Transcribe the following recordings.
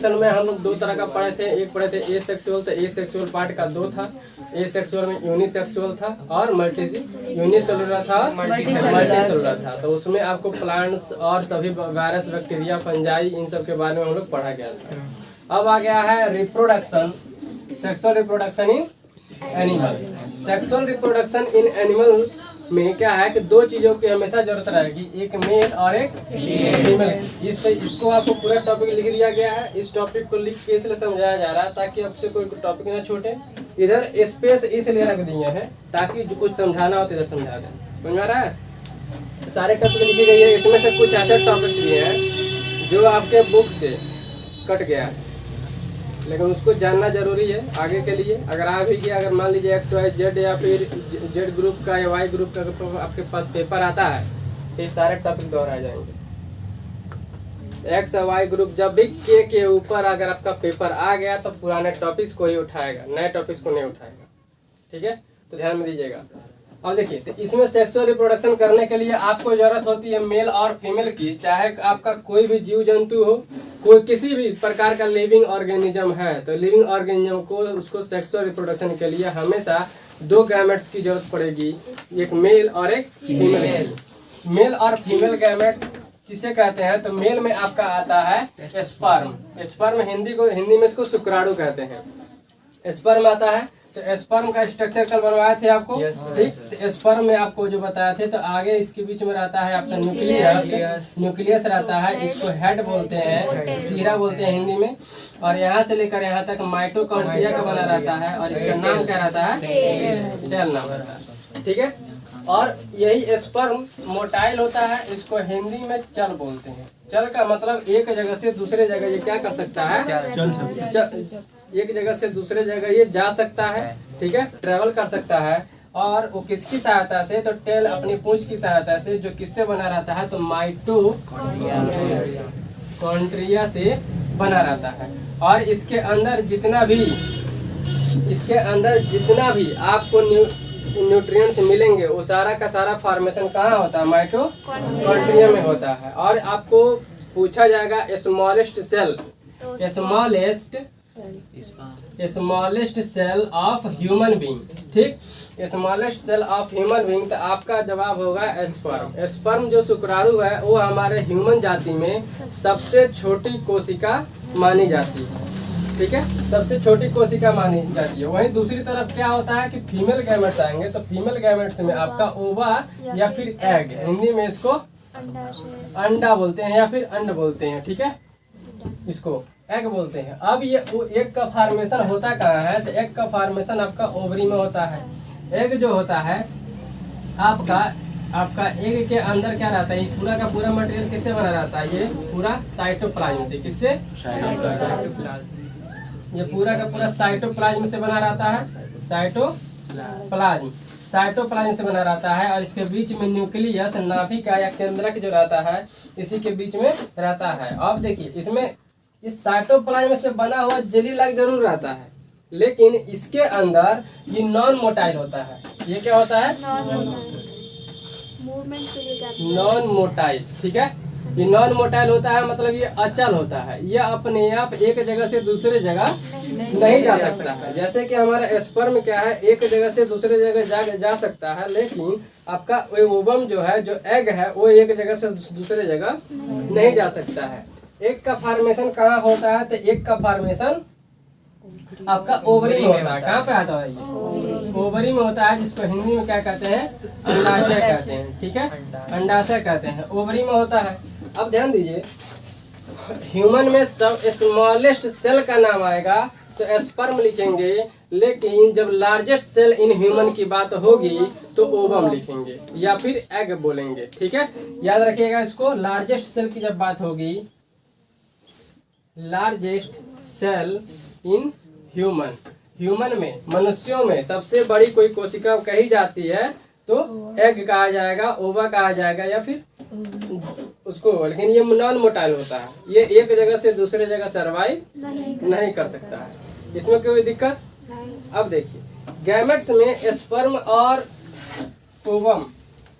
Reproduction में हम लोग दो तरह का पढ़े थे, एक पढ़े थे ए सेक्सुअल, तो ए सेक्सुअल पार्ट का दो था। ए सेक्सुअल में यूनिसेक्सुअल था और यूनिसेलुलर था, मल्टीसेलुलर था। तो उसमें आपको प्लांट्स और सभी वायरस, बैक्टीरिया, फंजाई, इन सब के बारे में हम लोग पढ़ा गया था। अब आ गया है reproduction, sexual reproduction in animal. Sexual reproduction in animal में क्या है कि दो चीजों की हमेशा जरूरत रहेगी, एक मेल और एक फीमेल। इसको आपको पूरा टॉपिक लिख दिया गया है। इस टॉपिक को लिख के इसलिए समझाया जा रहा है ताकि आपसे कोई टॉपिक ना छूटे। इधर स्पेस इसलिए रख दिए हैं ताकि जो कुछ समझाना हो तो इधर समझा दें। समझ में आ रहा है? तो सारे टॉपिक लिखी गई है। इसमें से कुछ ऐसे टॉपिक्स भी हैं जो आपके बुक से कट गया है, लेकिन उसको जानना जरूरी है आगे के लिए। अगर आप ही अगर मान लीजिए XYZ या फिर Z ग्रुप का या Y ग्रुप का आपके पास पेपर आता है तो ये सारे टॉपिक दोहराए जाएंगे। X और Y ग्रुप जब भी के ऊपर अगर आपका पेपर आ गया तो पुराने टॉपिक्स को ही उठाएगा, नए टॉपिक्स को नहीं उठाएगा। ठीक है, तो ध्यान में दीजिएगा। अब देखिए, तो इसमें सेक्सुअल रिप्रोडक्शन करने के लिए आपको जरूरत होती है मेल और फीमेल की। चाहे आपका कोई भी जीव जंतु हो, कोई किसी भी प्रकार का लिविंग ऑर्गेनिज्म है, तो लिविंग ऑर्गेनिज्म को उसको सेक्सुअल रिप्रोडक्शन के लिए हमेशा दो गैमेट्स की जरूरत पड़ेगी, एक मेल और एक फीमेल। मेल और फीमेल गैमेट्स किसे कहते हैं? तो मेल में आपका आता है स्पर्म। स्पर्म हिंदी में इसको शुक्राणु कहते हैं। स्पर्म आता है, तो स्पर्म का स्ट्रक्चर कल बनवाए थे आपको। ठीक, तो स्पर्म में आपको जो बताया थे, तो आगे इसके बीच में रहता है आपका न्यूक्लियस रहता है। इसको हेड बोलते हैं, सीरा बोलते हैं हिंदी में। और यहाँ से लेकर यहाँ तक माइटोकॉन्ड्रिया का बना रहता है और इसका नाम क्या रहता है? टेल नाम रहता है। ठीक है, और यही स्पर्म मोटाइल होता है, इसको हिंदी में चल बोलते हैं। चल का मतलब एक जगह से दूसरे जगह ये क्या कर सकता है? एक जगह से दूसरे जगह ये जा सकता है। ठीक है, ट्रेवल कर सकता है। और वो किसकी सहायता से? तो टेल अपनी पूंछ की सहायता से, जो किससे बना रहता है? तो माइटोकॉन्ड्रिया से बना रहता है। और इसके अंदर जितना भी आपको न्यूट्रिएंट्स मिलेंगे वो सारा का सारा फॉर्मेशन कहाँ होता है? माइटोकॉन्ड्रिया में होता है। और आपको पूछा जाएगा smallest cell of human being. ठीक, smallest cell of human being, तो आपका जवाब होगा स्पर्म। स्पर्म जो शुक्राणु है वो हमारे ह्यूमन जाति में सबसे छोटी कोशिका मानी जाती है। ठीक है, सबसे छोटी कोशिका मानी जाती है। वहीं दूसरी तरफ क्या होता है कि फीमेल गैमेट्स आएंगे, तो फीमेल गैमेट्स में आपका ओवा या फिर एग, हिंदी में इसको अंडा बोलते हैं या फिर अंड बोलते हैं। ठीक है, इसको एग बोलते हैं। अब ये एग का फॉर्मेशन होता कहाँ है? तो एग का फॉर्मेशन आपका ओवरी में होता है। एग जो होता है आपका एग के अंदर क्या रहता है? ये पूरा का पूरा मटेरियल किससे बना रहता है? ये पूरा साइटोप्लाज्म से। किससे? ये पूरा का पूरा साइटोप्लाज्म से बना रहता है। साइटोप्लाज्म से बना रहता है। और इसके बीच में न्यूक्लियस, नाभिका या केंद्रक जो रहता है, इसी के बीच में रहता है। अब देखिए, इसमें इस साइटोप्लाज्म से बना हुआ जेली लाइक जरूर रहता है, लेकिन इसके अंदर ये नॉन मोटाइल होता है। ये क्या होता है? Non motile. ठीक है, ये नॉन मोटाइल होता है, मतलब ये अचल होता है। ये अपने आप एक जगह से दूसरे जगह नहीं जा सकता है। जैसे कि हमारा स्पर्म क्या है, एक जगह से दूसरे जगह जा सकता है, लेकिन आपका ओवम जो है, जो एग है, वो एक जगह से दूसरे जगह नहीं जा सकता है। एग का फॉर्मेशन कहाँ होता है? तो एग का फॉर्मेशन आपका ओवरी में होता है। कहाँ पे आता है? ये ओवरी में होता है, जिसको हिंदी में क्या कहते हैं? अंडाशय कहते हैं। ठीक है, अंडाशय कहते हैं, ओवरी में होता है। अब ध्यान दीजिए, ह्यूमन में सब स्मॉलेस्ट सेल का नाम आएगा तो स्पर्म लिखेंगे, लेकिन जब लार्जेस्ट सेल इन ह्यूमन की बात होगी तो ओवम लिखेंगे या फिर एग बोलेंगे। ठीक है, याद रखिएगा इसको। लार्जेस्ट सेल की जब बात होगी, लार्जेस्ट सेल इन ह्यूमन में, मनुष्यों में सबसे बड़ी कोई कोशिका कही जाती है तो एग कहा जाएगा, ओवा कहा जाएगा या फिर उसको। लेकिन ये नॉन मोटाइल होता है, ये एक जगह से दूसरे जगह सर्वाइव नहीं कर सकता है। इसमें कोई दिक्कत? अब देखिए, गैमेट्स में स्पर्म और ओवम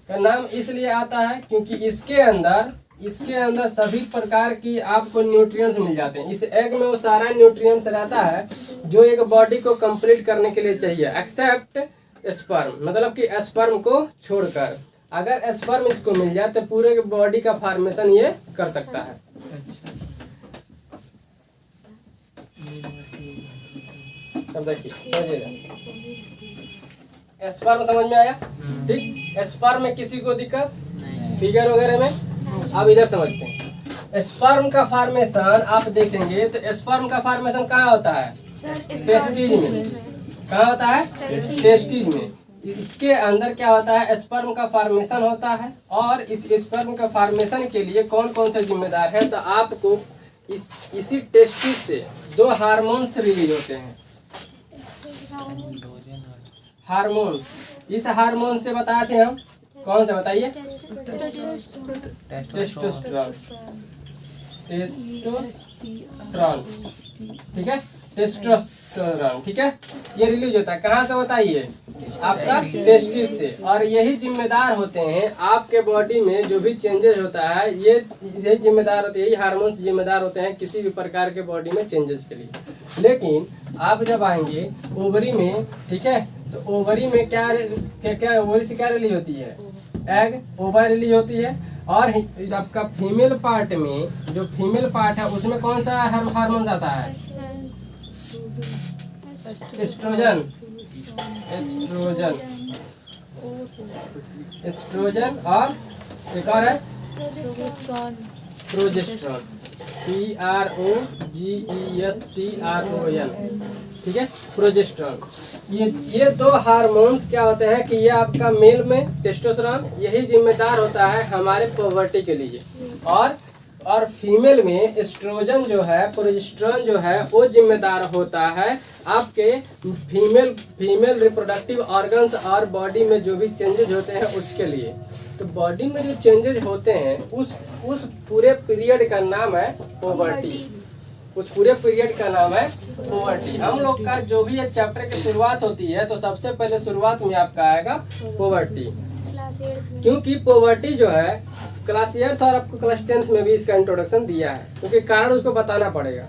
का नाम इसलिए आता है क्योंकि इसके अंदर इसके अंदर सभी प्रकार की आपको न्यूट्रिएंट्स मिल जाते हैं। इस एग में वो सारा न्यूट्रिएंट्स रहता है जो एक बॉडी को कंप्लीट करने के लिए चाहिए, एक्सेप्ट स्पर्म, मतलब कि स्पर्म को छोड़कर। अगर स्पर्म इसको मिल जाए तो पूरे बॉडी का फॉर्मेशन ये कर सकता है। अब देखिए समझिएगा, स्पर्म समझ में आया? ठीक, स्पर्म में किसी को दिक्कत फिगर वगैरह में? अब इधर समझते हैं। स्पर्म का फॉर्मेशन आप देखेंगे तो स्पर्म का फॉर्मेशन कहाँ होता है? टेस्टिज में। कहाँ होता है? टेस्टिज में। इसके अंदर क्या होता है? स्पर्म का फॉर्मेशन होता है। और इस स्पर्म का फॉर्मेशन के लिए कौन कौन से जिम्मेदार है? तो आपको इसी टेस्टिज से 2 हार्मोन्स रिलीज होते हैं। हार्मोन्स, इस हार्मोन से बताते हैं हम, कौन से बताइए? टेस्टोस्टेरोन। टेस्टोस्टेरोन, ठीक है, टेस्टोस्टेरोन, ठीक है। ये रिलीज होता है कहाँ से होता है? ये आपका टेस्टिस से। और यही जिम्मेदार होते हैं आपके बॉडी में जो भी चेंजेस होता है, यही जिम्मेदार होते हैं, यही हार्मोन्स जिम्मेदार होते हैं किसी भी प्रकार के बॉडी में चेंजेस के लिए। लेकिन आप जब आएंगे ओवरी में, ठीक है, तो ओवरी में क्या ओवरी से क्या रिलीज होती है? एग ओवर रिलीज होती है। और आपका फीमेल पार्ट में, जो फीमेल पार्ट है उसमें कौन सा हार्मोन आता है? एस्ट्रोजन। एस्ट्रोजन, एस्ट्रोजन और एक और है प्रोजेस्टेरोन। PROGESTERON, ठीक है, प्रोजेस्टेरोन। ये 2 हार्मोन्स क्या होते हैं कि ये आपका मेल में टेस्टोस्टेरोन यही जिम्मेदार होता है हमारे पुबर्टी के लिए। और फीमेल में एस्ट्रोजन जो है, प्रोजेस्टेरोन जो है, वो जिम्मेदार होता है आपके फीमेल रिप्रोडक्टिव ऑर्गन्स और बॉडी में जो भी चेंजेस होते हैं उसके लिए। तो बॉडी में जो चेंजेस होते हैं उस पूरे पीरियड का नाम है पुबर्टी। उस पूरे पीरियड का नाम है पुबर्टी। हम लोग का जो भी एक चैप्टर की शुरुआत होती है तो सबसे पहले शुरुआत में आपका आएगा पुबर्टी, क्योंकि पुबर्टी जो है क्लास 8 और आपको क्लास 10 में भी इसका इंट्रोडक्शन दिया है, क्योंकि कारण उसको बताना पड़ेगा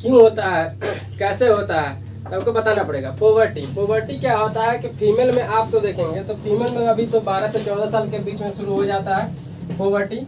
क्यों होता है, कैसे होता है, तो आपको बताना पड़ेगा। पुबर्टी क्या होता है कि फीमेल में आप तो देखेंगे तो फीमेल में अभी तो 12 से 14 साल के बीच में शुरू हो जाता है पुबर्टी,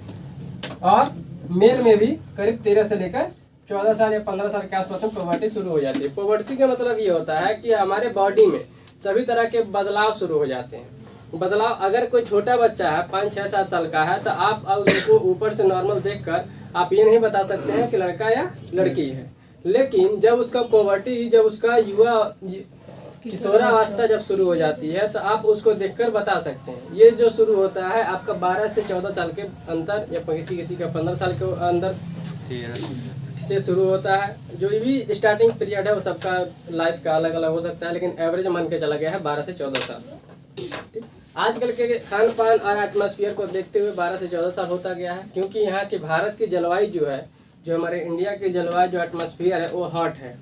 और मेल में भी करीब 13 से लेकर 14 साल या 15 साल के आसपास में पुबर्टी शुरू हो जाती है। पुबर्टी का मतलब ये होता है कि हमारे बॉडी में सभी तरह के बदलाव शुरू हो जाते हैं। बदलाव, अगर कोई छोटा बच्चा है 5, 6, 7 साल का है तो आप उसको ऊपर से नॉर्मल देखकर आप ये नहीं बता सकते हैं कि लड़का या लड़की है। लेकिन जब उसका पुबर्टी, जब उसका युवा किशोरावस्था जब शुरू हो जाती है तो आप उसको देखकर बता सकते हैं। ये जो शुरू होता है आपका 12 से 14 साल के अंदर, या किसी का 15 साल के अंदर से शुरू होता है। जो भी स्टार्टिंग पीरियड है वो सबका लाइफ का अलग अलग हो सकता है, लेकिन एवरेज मान के चला गया है 12 से 14 साल। ठीक, आजकल के खान पान और एटमॉस्फेयर को देखते हुए 12 से 14 साल होता गया है, क्योंकि यहाँ की भारत की जलवायु जो है, जो हमारे इंडिया की जलवायु जो एटमॉस्फेयर है वो हॉट है।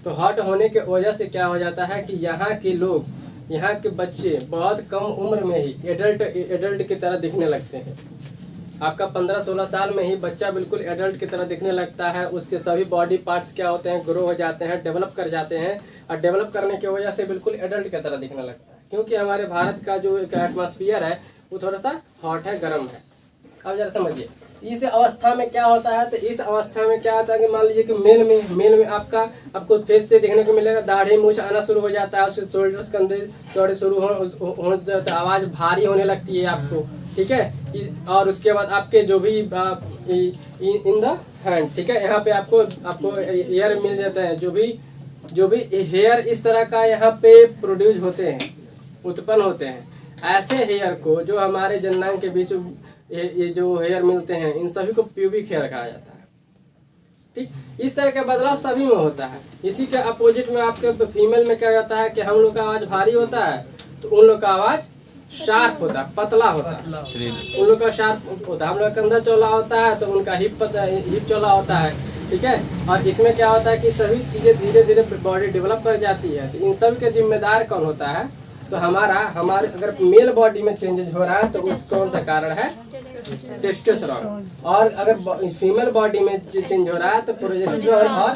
तो हॉट होने की वजह से क्या हो जाता है कि यहाँ के लोग, यहाँ के बच्चे बहुत कम उम्र में ही एडल्ट की तरह दिखने लगते हैं। आपका 15-16 साल में ही बच्चा बिल्कुल एडल्ट की तरह दिखने लगता है। उसके सभी बॉडी पार्ट्स क्या होते हैं, ग्रो हो जाते हैं, डेवलप कर जाते हैं, और डेवलप करने की वजह से बिल्कुल एडल्ट की तरह दिखने लगता है, क्योंकि हमारे भारत का जो एटमॉस्फेयर है वो थोड़ा सा हॉट है, गर्म है। अब जरा समझिए इस अवस्था में क्या होता है। तो इस अवस्था में क्या होता है कि मान लीजिए कि मेल में आपको फेस से देखने को मिलेगा, दाढ़ी मूछ आना शुरू हो जाता है, उसके शोल्डर्स कंधे चौड़े शुरू हो जाता है, आवाज़ भारी होने लगती है आपको, ठीक है। और उसके बाद आपके जो भी इन द हैंड, ठीक है, यहाँ पे आपको हेयर मिल जाता है। जो भी हेयर इस तरह का यहाँ पे प्रोड्यूस होते हैं, उत्पन्न होते हैं, ऐसे हेयर को जो हमारे जन्नांग के बीच ये जो हेयर मिलते हैं, इन सभी को प्यूबिक हेयर कहा जाता है। ठीक, इस तरह का बदलाव सभी में होता है। इसी के अपोजिट में आपके फीमेल में क्या होता है कि हम लोग का आवाज़ भारी होता है तो उन लोग का आवाज़ शार्प होता है, पतला होता है। उन लोग का शार्प होता है, हम लोग का कंधा चौला होता है तो उनका हिप चौला होता है, ठीक है। और इसमें क्या होता है कि सभी चीज़ें धीरे धीरे बॉडी डेवलप कर जाती है। तो इन सब के जिम्मेदार कौन होता है? तो हमारे अगर मेल बॉडी में चेंजेस हो रहा है तो उस कौन सा कारण है? टेस्टोस्टेरोन। और अगर फीमेल बॉडी में चेंज हो रहा है तो प्रोजेस्टेरोन और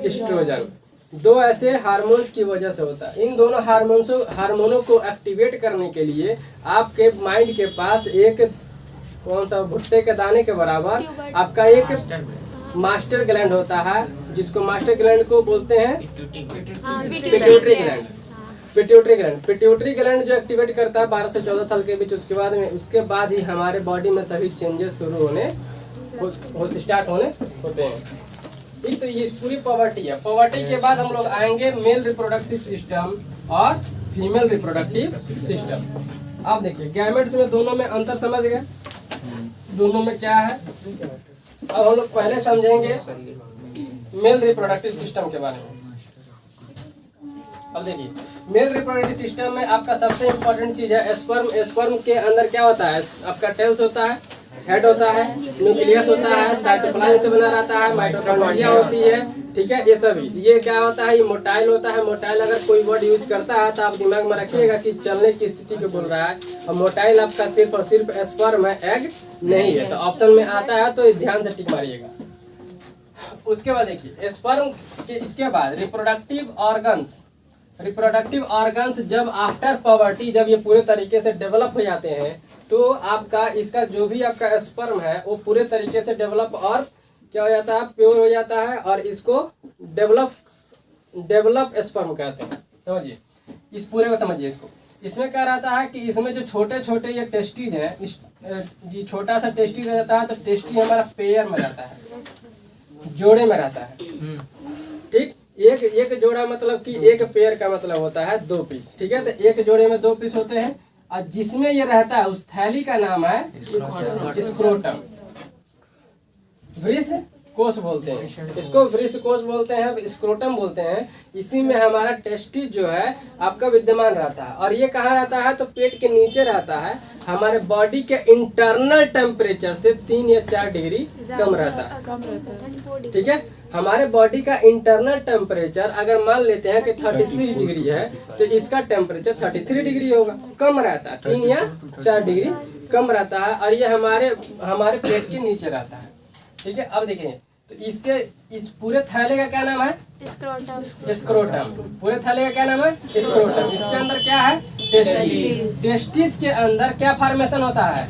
एस्ट्रोजन। दो ऐसे हार्मोन्स की वजह से होता है। इन दोनों हार्मोनों को एक्टिवेट करने के लिए आपके माइंड के पास एक कौन सा भुट्टे के दाने के बराबर आपका एक मास्टर ग्लैंड होता है, जिसको मास्टर ग्लैंड को बोलते हैं पिट्यूटरी ग्लैंड। पिट्यूटरी ग्लैंड जो एक्टिवेट करता है 12 से 14 साल के बीच, उसके बाद ही हमारे बॉडी में सभी चेंजेस शुरू स्टार्ट होते हैं। ठीक, तो ये पूरी पॉवर्टी है। पॉवर्टी के बाद हम लोग आएंगे मेल रिप्रोडक्टिव सिस्टम और फीमेल रिप्रोडक्टिव सिस्टम। आप देखिए गैमेट्स में दोनों में अंतर समझ गए, दोनों में क्या है। अब हम लोग पहले समझेंगे मेल रिप्रोडक्टिव सिस्टम के बारे में। अब देखिए मेल रिप्रोडक्टिव सिस्टम में आपका सबसे इम्पोर्टेंट चीज है स्पर्म। स्पर्म के अंदर क्या होता है? आपका टेल्स होता है, हेड होता है, न्यूक्लियस होता है, साइटोप्लाज्म से बना रहता है, माइटोकॉन्ड्रिया होती है। ठीक है, ये सभी ये क्या होता है? ये मोटाइल होता है। मोटाइल अगर कोई वर्ड यूज करता है तो आप दिमाग में रखिएगा कि चलने की स्थिति को बोल रहा है। और मोटाइल आपका सिर्फ और सिर्फ स्पर्म है, एग नहीं है। तो ऑप्शन में आता है तो ध्यान से टिक मारिएगा। उसके बाद देखिए स्पर्म के इसके बाद रिप्रोडक्टिव ऑर्गन्स जब आफ्टर पॉवर्टी जब ये पूरे तरीके से डेवलप हो जाते हैं तो आपका इसका जो भी आपका स्पर्म है वो पूरे तरीके से डेवलप और क्या हो जाता है? प्योर हो जाता है। और इसको डेवलप स्पर्म कहते हैं। समझिए, इस पूरे को समझिए। इसमें क्या रहता है कि इसमें जो छोटे छोटे ये टेस्टीज हैं, ये छोटा सा टेस्टी रहता है। तो टेस्टी हमारा पेयर में रहता है, जोड़े में रहता है। ठीक, एक जोड़ा मतलब कि एक पेयर का मतलब होता है 2 पीस। ठीक है, तो एक जोड़े में 2 पीस होते हैं। और जिसमें ये रहता है उस थैली का नाम है स्क्रोटम। वृष कोष बोलते हैं इसको, वृष कोष बोलते हैं, स्क्रोटम बोलते हैं। इसी में हमारा टेस्टिस जो है आपका विद्यमान रहता है। और ये कहाँ रहता है? तो पेट के नीचे रहता है। हमारे बॉडी के इंटरनल टेम्परेचर से 3 या 4 डिग्री कम रहता है। ठीक है, हमारे बॉडी का इंटरनल टेम्परेचर अगर मान लेते हैं कि 36 डिग्री है तो इसका टेम्परेचर 33 डिग्री होगा, कम रहता है, 3 या 4 डिग्री कम रहता है। और ये हमारे पेट के नीचे रहता है। ठीक है, अब देखिए तो इस पूरे थैले का क्या नाम है? स्क्रोटम। पूरे थैले का क्या नाम है? स्क्रोटम। इसके अंदर क्या है? टेस्टिस। टेस्टिस के अंदर क्या फॉर्मेशन होता है?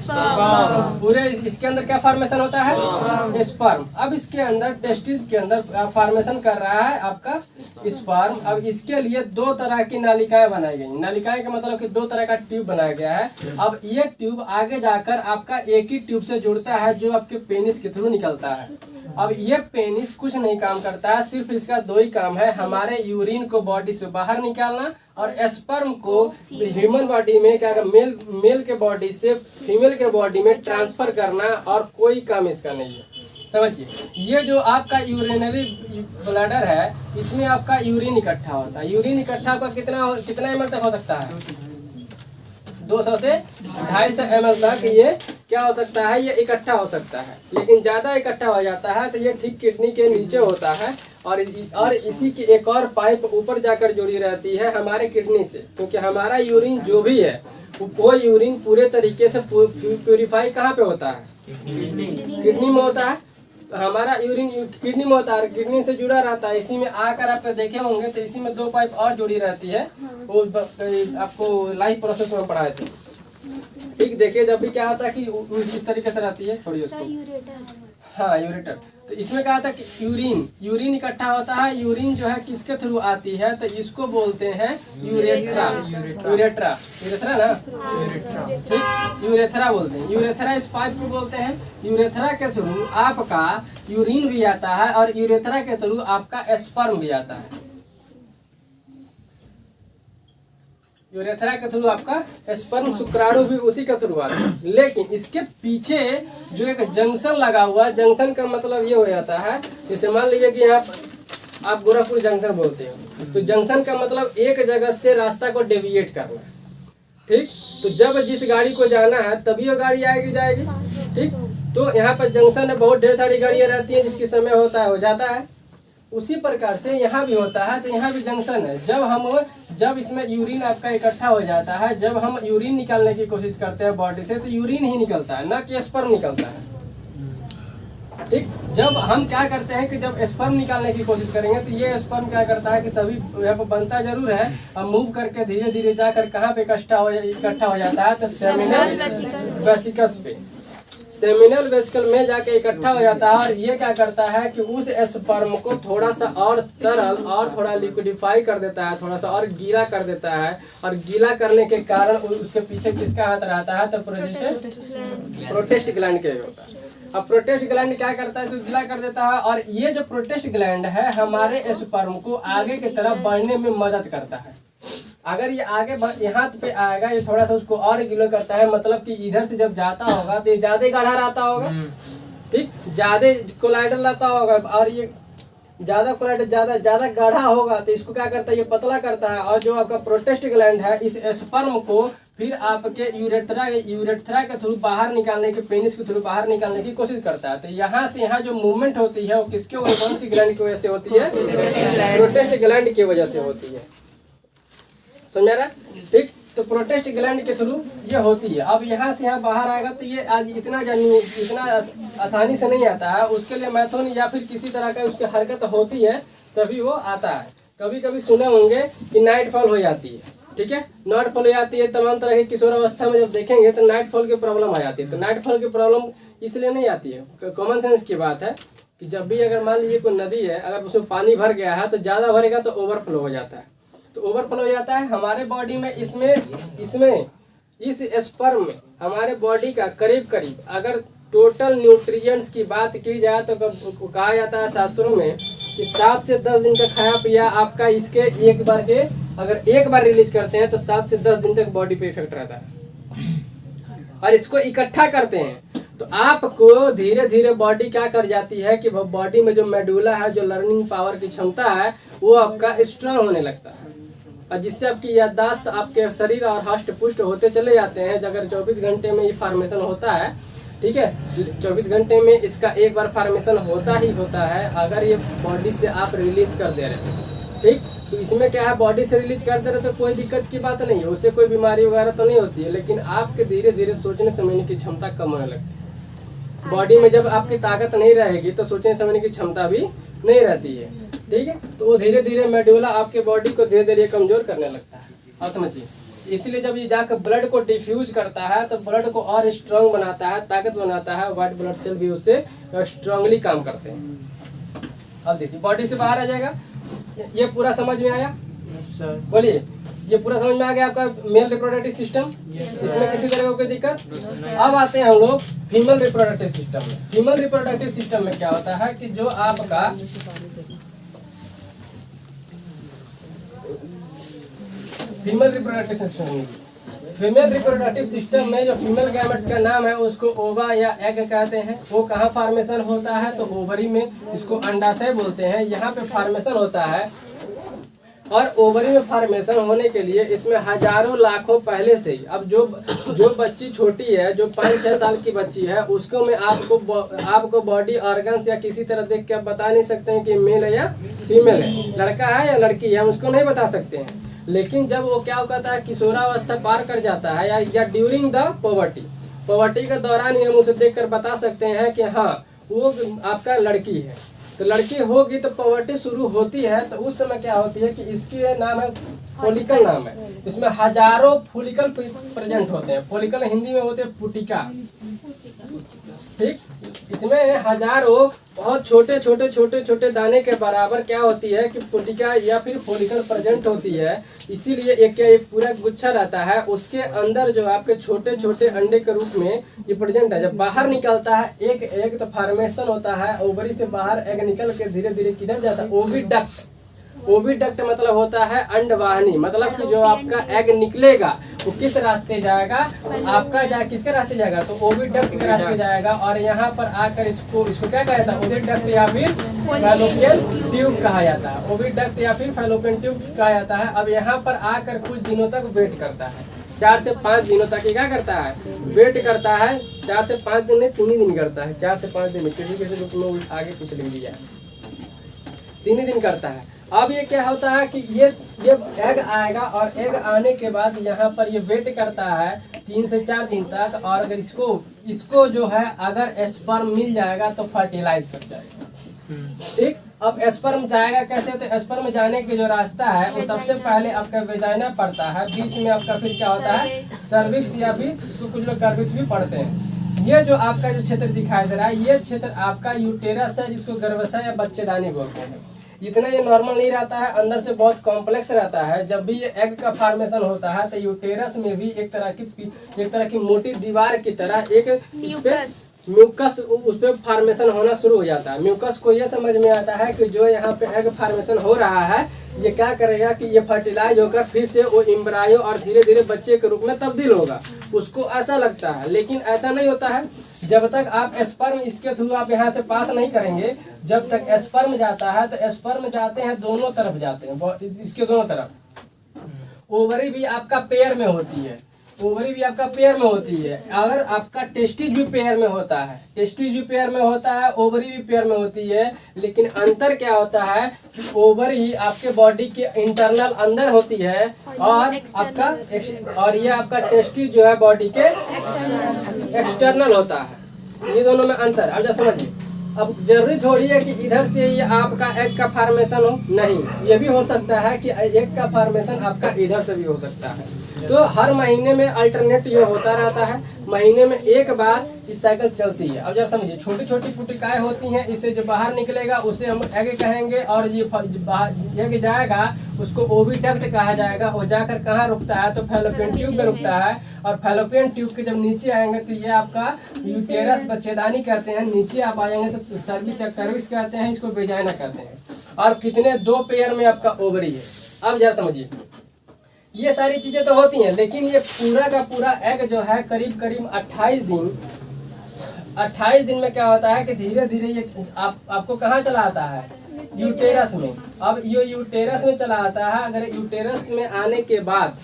पूरे इसके अंदर क्या फॉर्मेशन होता है? स्पर्म। अब इसके अंदर टेस्टिस के अंदर फॉर्मेशन कर रहा है आपका स्पर्म। अब इसके लिए 2 तरह की नालिकाएं बनाई गई। नालिकाएं का मतलब कि 2 तरह का ट्यूब बनाया गया है। अब ये ट्यूब आगे जाकर आपका एक ही ट्यूब से जुड़ता है जो आपके पेनिस के थ्रू निकलता है। अब ये पेनिस कुछ नहीं काम करता है, सिर्फ इसका 2 ही काम है, हमारे यूरिन को बॉडी से बाहर निकालना और स्पर्म को ह्यूमन बॉडी में क्या मेल के बॉडी से फीमेल के बॉडी में ट्रांसफर करना। और कोई काम इसका नहीं है। समझिए, ये जो आपका यूरिनरी ब्लैडर है इसमें आपका यूरिन इकट्ठा होता है। यूरिन इकट्ठा आपका कितना ml तक हो सकता है? 200 से 250 ml तक ये क्या हो सकता है? ये इकट्ठा हो सकता है। लेकिन ज़्यादा इकट्ठा हो जाता है तो ये ठीक किडनी के नीचे होता है। और इसी की एक और पाइप ऊपर जाकर जुड़ी रहती है हमारे किडनी से, क्योंकि हमारा यूरिन जो भी है वो यूरिन पूरे तरीके से प्यूरिफाई कहाँ पे होता है? किडनी में होता है। तो हमारा यूरिन किडनी में होता है, किडनी से जुड़ा रहता है। इसी में आकर आप देखे होंगे तो इसी में 2 पाइप और जुड़ी रहती है। वो आपको लाइफ प्रोसेस में पढ़ाए थे। ठीक, देखिए जब भी क्या आता है कि इस तरीके से रहती है, छोड़िए उसको। हाँ, यूरेटर। तो इसमें क्या था कि यूरिन इकट्ठा होता है। यूरिन जो है किसके थ्रू आती है? तो इसको बोलते हैं यूरेथ्रा ना, ठीक, यूरेथ्रा बोलते हैं। यूरेथ्रा इस पाइप को बोलते हैं। यूरेथ्रा के थ्रू आपका यूरिन भी आता है और यूरेथ्रा के थ्रू आपका स्पर्म भी आता है। यूरेथ्रा के थ्रू आपका स्पर्म शुक्राणु भी उसी के थ्रू आता है। लेकिन इसके पीछे जो एक जंक्शन लगा हुआ है, जंक्शन का मतलब ये हो जाता है, जैसे मान लीजिए कि यहाँ आप गोरखपुर जंक्शन बोलते हो, तो जंक्शन का मतलब एक जगह से रास्ता को डेविएट करना। ठीक, तो जब जिस गाड़ी को जाना है तभी वो गाड़ी आएगी जाएगी। ठीक, तो यहाँ पर जंक्शन में बहुत ढेर सारी गाड़ियाँ रहती हैं, जिसकी समय होता है हो जाता है। उसी प्रकार से यहाँ भी होता है। तो यहाँ भी जंक्शन है। जब इसमें यूरिन आपका इकट्ठा हो जाता है, जब हम यूरिन निकालने की कोशिश करते हैं बॉडी से, तो यूरिन ही निकलता है, ना कि स्पर्म निकलता है। ठीक, जब हम क्या करते हैं कि जब स्पर्म निकालने की कोशिश करेंगे तो ये स्पर्म क्या करता है कि सभी यहाँ पर बनता जरूर है और मूव करके धीरे धीरे जाकर कहाँ पे इकट्ठा हो जाता है, तो सेमिनल वेसिकल्स पे, सेमिनल वेसिकल में जाके इकट्ठा हो जाता है। और ये क्या करता है कि उस स्पर्म को थोड़ा सा और तरल और थोड़ा लिक्विडिफाई कर देता है, थोड़ा सा और गीला कर देता है। और गीला करने के कारण उसके पीछे किसका हाथ रहता है, तो प्रोटेस्ट ग्लैंड के होता है। अब प्रोटेस्ट ग्लैंड क्या करता है, गीला कर देता है। और ये जो प्रोटेस्ट ग्लैंड है हमारे स्पर्म को आगे की तरफ बढ़ने में मदद करता है। अगर ये आगे यहाँ पे आएगा, ये थोड़ा सा उसको और गीला करता है, मतलब कि इधर से जब जाता होगा तो ये ज्यादा गाढ़ा रहता होगा। ठीक, ज्यादा कोलाइडल रहता होगा और ये ज्यादा कोलाइडल ज्यादा गाढ़ा होगा तो इसको क्या करता है, ये पतला करता है। और जो आपका प्रोटेस्ट ग्लैंड है इस स्पर्म को फिर आपके यूरेथ्रा के थ्रू बाहर निकालने के, पेनिस के थ्रू बाहर निकालने की कोशिश करता है। तो यहाँ से यहाँ जो मूवमेंट होती है वो किसके वजह, कौन सी ग्लैंड की वजह से होती है, प्रोटेस्ट ग्लैंड की वजह से होती है। समझ रहा? ठीक, तो प्रोटेस्ट ग्लैंड के थ्रू ये होती है। अब यहाँ से यहाँ बाहर आएगा तो ये आज इतना आसानी से नहीं आता है, उसके लिए मैथोन या फिर किसी तरह का उसकी हरकत होती है तभी वो आता है। कभी कभी सुने होंगे कि नाइट फॉल हो जाती है। ठीक है, नाइट फॉल हो जाती है, तमाम तरह की किशोरावस्था में जब देखेंगे तो नाइट फॉल की प्रॉब्लम आ जाती है। तो नाइट फॉल की प्रॉब्लम इसलिए नहीं आती है, कॉमन सेंस की बात है कि जब भी अगर मान लीजिए कोई नदी है, अगर उसमें पानी भर गया है तो ज़्यादा भरेगा तो ओवरफ्लो हो जाता है। तो ओवरफ्लो हो जाता है हमारे बॉडी में, इसमें इस स्पर्म में हमारे बॉडी का करीब अगर टोटल न्यूट्रिएंट्स की बात की जाए तो कहा जाता है शास्त्रों में कि 7 से 10 दिन का खाया पिया आपका इसके अगर एक बार रिलीज करते हैं तो 7 से 10 दिन तक बॉडी पे इफेक्ट रहता है। और इसको इकट्ठा करते हैं तो आपको धीरे धीरे बॉडी क्या कर जाती है कि बॉडी में जो मेडुला है, जो लर्निंग पावर की क्षमता है, वो आपका स्ट्रांग होने लगता है। और जिससे आपकी याददाश्त, आपके शरीर और हष्ट पुष्ट होते चले जाते हैं। अगर 24 घंटे में ये फार्मेशन होता है, ठीक है, 24 घंटे में इसका एक बार फार्मेशन होता ही होता है। अगर ये बॉडी से आप रिलीज कर दे रहे हैं, ठीक, तो इसमें क्या है, बॉडी से रिलीज कर दे रहे तो कोई दिक्कत की बात नहीं है, उससे कोई बीमारी वगैरह तो नहीं होती है। लेकिन आपके धीरे धीरे सोचने समझने की क्षमता कम होने लगती है। बॉडी में जब आपकी ताकत नहीं रहेगी तो सोचने समझने की क्षमता भी नहीं रहती है। ठीक है, तो वो धीरे धीरे मेडुला आपके बॉडी को धीरे धीरे कमजोर करने लगता है। आप समझिए, इसलिए जब ये जाकर ब्लड को डिफ्यूज करता है तो ब्लड को और स्ट्रांग बनाता है, ताकत बनाता है। व्हाइट ब्लड सेल भी उससे स्ट्रांगली काम करते हैं। अब देखिए बॉडी से बाहर आ जाएगा। ये पूरा समझ में आया? बोलिए, ये पूरा समझ में आ गया आपका मेल रिप्रोडक्टिव सिस्टम? इसमें किसी तरह का कोई दिक्कत? अब आते हैं हम लोग फीमेल रिप्रोडक्टिव सिस्टम में। फीमेल रिप्रोडक्टिव सिस्टम में क्या होता है कि जो आपका फीमेल रिप्रोडक्टिव सिस्टम में जो फीमेल गैमेट्स का नाम है उसको ओवा या एग कहते हैं। वो कहाँ फार्मेशन होता है, तो ओवरी में, इसको अंडाशय बोलते हैं। यहाँ पे फार्मेशन होता है। और ओवरी में फार्मेशन होने के लिए इसमें हजारों लाखों पहले से ही, अब जो बच्ची छोटी है, जो 5-6 साल की बच्ची है, उसको में आपको बॉडी ऑर्गन्स या किसी तरह देख के आप बता नहीं सकते हैं कि मेल है या फीमेल है, लड़का है या लड़की है, हम उसको नहीं बता सकते हैं। लेकिन जब वो क्या होता है, किशोरावस्था पार कर जाता है या ड्यूरिंग द पॉवर्टी के दौरान ही हम उसे देखकर बता सकते हैं कि हाँ वो आपका लड़की है। तो लड़की होगी तो पॉवर्टी शुरू होती है, तो उस समय क्या होती है कि इसके नाम है फोलिकल नाम है। इसमें हजारों फोलिकल प्रेजेंट होते हैं। फोलिकल हिंदी में होते हैं पुटिका। ठीक, इसमें हजारों बहुत छोटे दाने के बराबर क्या होती है कि पुटिका या फिर फोलिकल प्रेजेंट होती है। इसीलिए एक पूरा गुच्छा रहता है, उसके अंदर जो आपके छोटे अंडे के रूप में ये प्रेजेंट है। जब बाहर निकलता है एक तो फार्मेशन होता है, ओवरी से बाहर एग निकल के धीरे धीरे किधर जाता है, ओविडक्ट मतलब होता है अंडवाहिनी। मतलब कि जो आपका एग निकलेगा वो किस रास्ते जाएगा, आपका किसके रास्ते जाएगा, तो ओविडक्ट के रास्ते जाएगा। और यहाँ पर आकर इसको क्या कहा जाता है, ओविडक्ट या फिर फैलोपियन ट्यूब कहा जाता है। ओविडक्ट या फिर फैलोपियन ट्यूब कहा जाता है। अब यहाँ पर आकर कुछ दिनों तक वेट करता है, 4 से 5 दिनों तक क्या करता है, वेट करता है। 4 से 5 दिन नहीं, 3 ही दिन करता है, 4 से 5 दिन, किसी रूप में आगे पीछे लिख दिया है। 3 ही दिन करता है। अब ये क्या होता है कि ये एग आएगा और एग आने के बाद यहाँ पर ये वेट करता है 3 से 4 दिन तक, और अगर इसको जो है अगर स्पर्म मिल जाएगा तो फर्टिलाइज कर जाएगा। ठीक, अब स्पर्म जाएगा कैसे? तो स्पर्म जाने के जो रास्ता है वो सबसे पहले आपका वेजाइना पड़ता है, बीच में आपका फिर क्या होता है सर्विक्स, या फिर इसको कुछ लोग कार्विक्स भी पढ़ते हैं। ये जो आपका जो क्षेत्र दिखाई दे रहा है ये क्षेत्र आपका यूटेरस है, जिसको गर्भाशय या बच्चेदानी बोलते हैं। इतना ये नॉर्मल नहीं रहता है, अंदर से बहुत कॉम्प्लेक्स रहता है। जब भी ये एग का फॉर्मेशन होता है तो यूटेरस में भी एक तरह की मोटी दीवार की तरह एक म्यूकस उस पे फॉर्मेशन होना शुरू हो जाता है। म्यूकस को ये समझ में आता है कि जो यहाँ पे एग फॉर्मेशन हो रहा है ये क्या करेगा कि ये फर्टिलाइज होकर फिर से वो एम्ब्रायो और धीरे धीरे बच्चे के रूप में तब्दील होगा, उसको ऐसा लगता है। लेकिन ऐसा नहीं होता है, जब तक आप स्पर्म इसके थ्रू आप यहाँ से पास नहीं करेंगे, जब तक स्पर्म जाता है तो स्पर्म जाते हैं दोनों तरफ जाते हैं, इसके दोनों तरफ। ओवरी भी आपका पेयर में होती है, ओवरी भी आपका पेयर में होती है। अगर आपका टेस्टिज भी पेयर में होता है, टेस्टिज भी पेयर में होता है, ओवरी भी पेयर में होती है। लेकिन अंतर क्या होता है कि ओवरी आपके बॉडी के इंटरनल अंदर होती है और ये आपका टेस्टिज जो है बॉडी के एक्सटर्नल होता है। ये दोनों में अंतर अब जब समझिए। अब जरूरी थोड़ी है कि इधर से ये आपका एग का फॉर्मेशन हो, नहीं, ये भी हो सकता है कि एग का फॉर्मेशन आपका इधर से भी हो सकता है। तो हर महीने में अल्टरनेट ये होता रहता है, महीने में एक बार इस साइकिल चलती है। अब जरा समझिए, छोटी छोटी पुटिकाएं होती हैं, इससे जो बाहर निकलेगा उसे हम एग कहेंगे, और ये एग जाएगा उसको ओविडक्ट कहा जाएगा। वो जाकर कहाँ रुकता है तो फैलोपियन ट्यूब में रुकता है, और फैलोपियन ट्यूब के जब नीचे आएंगे तो ये आपका यूटेरस बच्चेदानी कहते हैं, नीचे आप आएंगे तो सर्विस या कर्विस कहते हैं, इसको वेजाइना कहते हैं। और कितने 2 पेयर में आपका ओवरी है। अब जरा समझिए, ये सारी चीजें तो होती हैं, लेकिन ये पूरा का पूरा एग जो है करीब 28 दिन में क्या होता है कि धीरे धीरे ये आपको कहाँ चला आता है, यूटेरस में। अब ये यूटेरस में चला आता है। अगर यूटेरस में आने के बाद,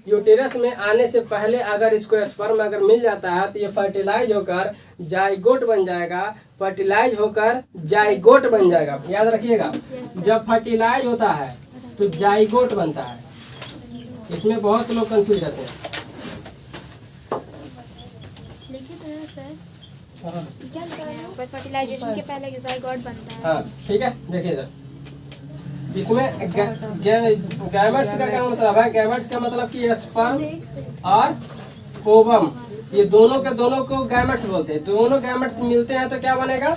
यूटेरस में आने से पहले अगर इसको स्पर्म अगर मिल जाता है तो ये फर्टिलाइज होकर जाइगोट बन जाएगा, फर्टिलाइज होकर जाइगोट बन जाएगा। याद रखिएगा, जब फर्टिलाइज होता है तो जाइगोट बनता है। इसमें बहुत लोग कंफ्यूज रहते हैं। फर्टिलाइजेशन के पहले जाइगोट बनता है। हाँ ठीक है, देखिए सर, इसमें गैमेट्स का क्या मतलब है? गैमेट्स का मतलब कि स्पर्म और ओवम, ये दोनों के दोनों को गैमेट्स बोलते हैं। दोनों गैमेट्स मिलते हैं तो क्या बनेगा?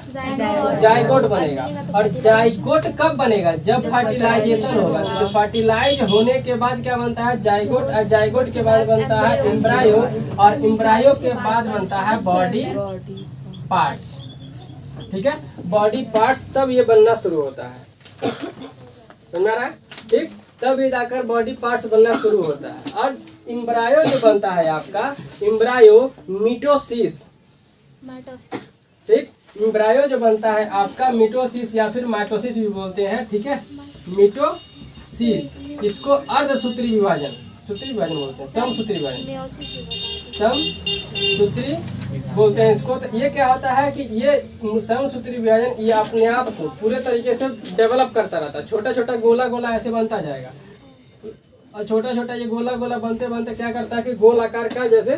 जाइगोट बनेगा। और जाइगोट कब बनेगा? जब फर्टिलाइजेशन होगा। तो फर्टिलाइज होने के बाद क्या बनता है? जाइगोट। और जाइगोट के बाद बनता है एम्ब्रायो, और एम्ब्रायो के बाद बनता है बॉडी पार्ट्स। ठीक है, बॉडी पार्ट्स तब ये बनना शुरू होता है, समझ रहा है? ठीक, तब ये जाकर बॉडी पार्ट्स बनना शुरू होता है। और एम्ब्रायो जो बनता है आपका, एम्ब्रायो मिटोसिस। ठीक, एम्ब्रायो जो बनता है आपका मिटोसिस या फिर माइटोसिस भी बोलते हैं। ठीक है, मिटोसिस, इसको अर्धसूत्री विभाजन, सूत्री विभाजन बोलते हैं, समसूत्री विभाजन, समसूत्री बोलते हैं इसको। तो ये क्या होता है कि ये समसूत्री विभाजन ये अपने आप को पूरे तरीके से डेवलप करता रहता है। छोटा छोटा गोला गोला ऐसे बनता जाएगा, और छोटा छोटा ये गोला गोला बनते बनते क्या करता है कि गोल आकार का जैसे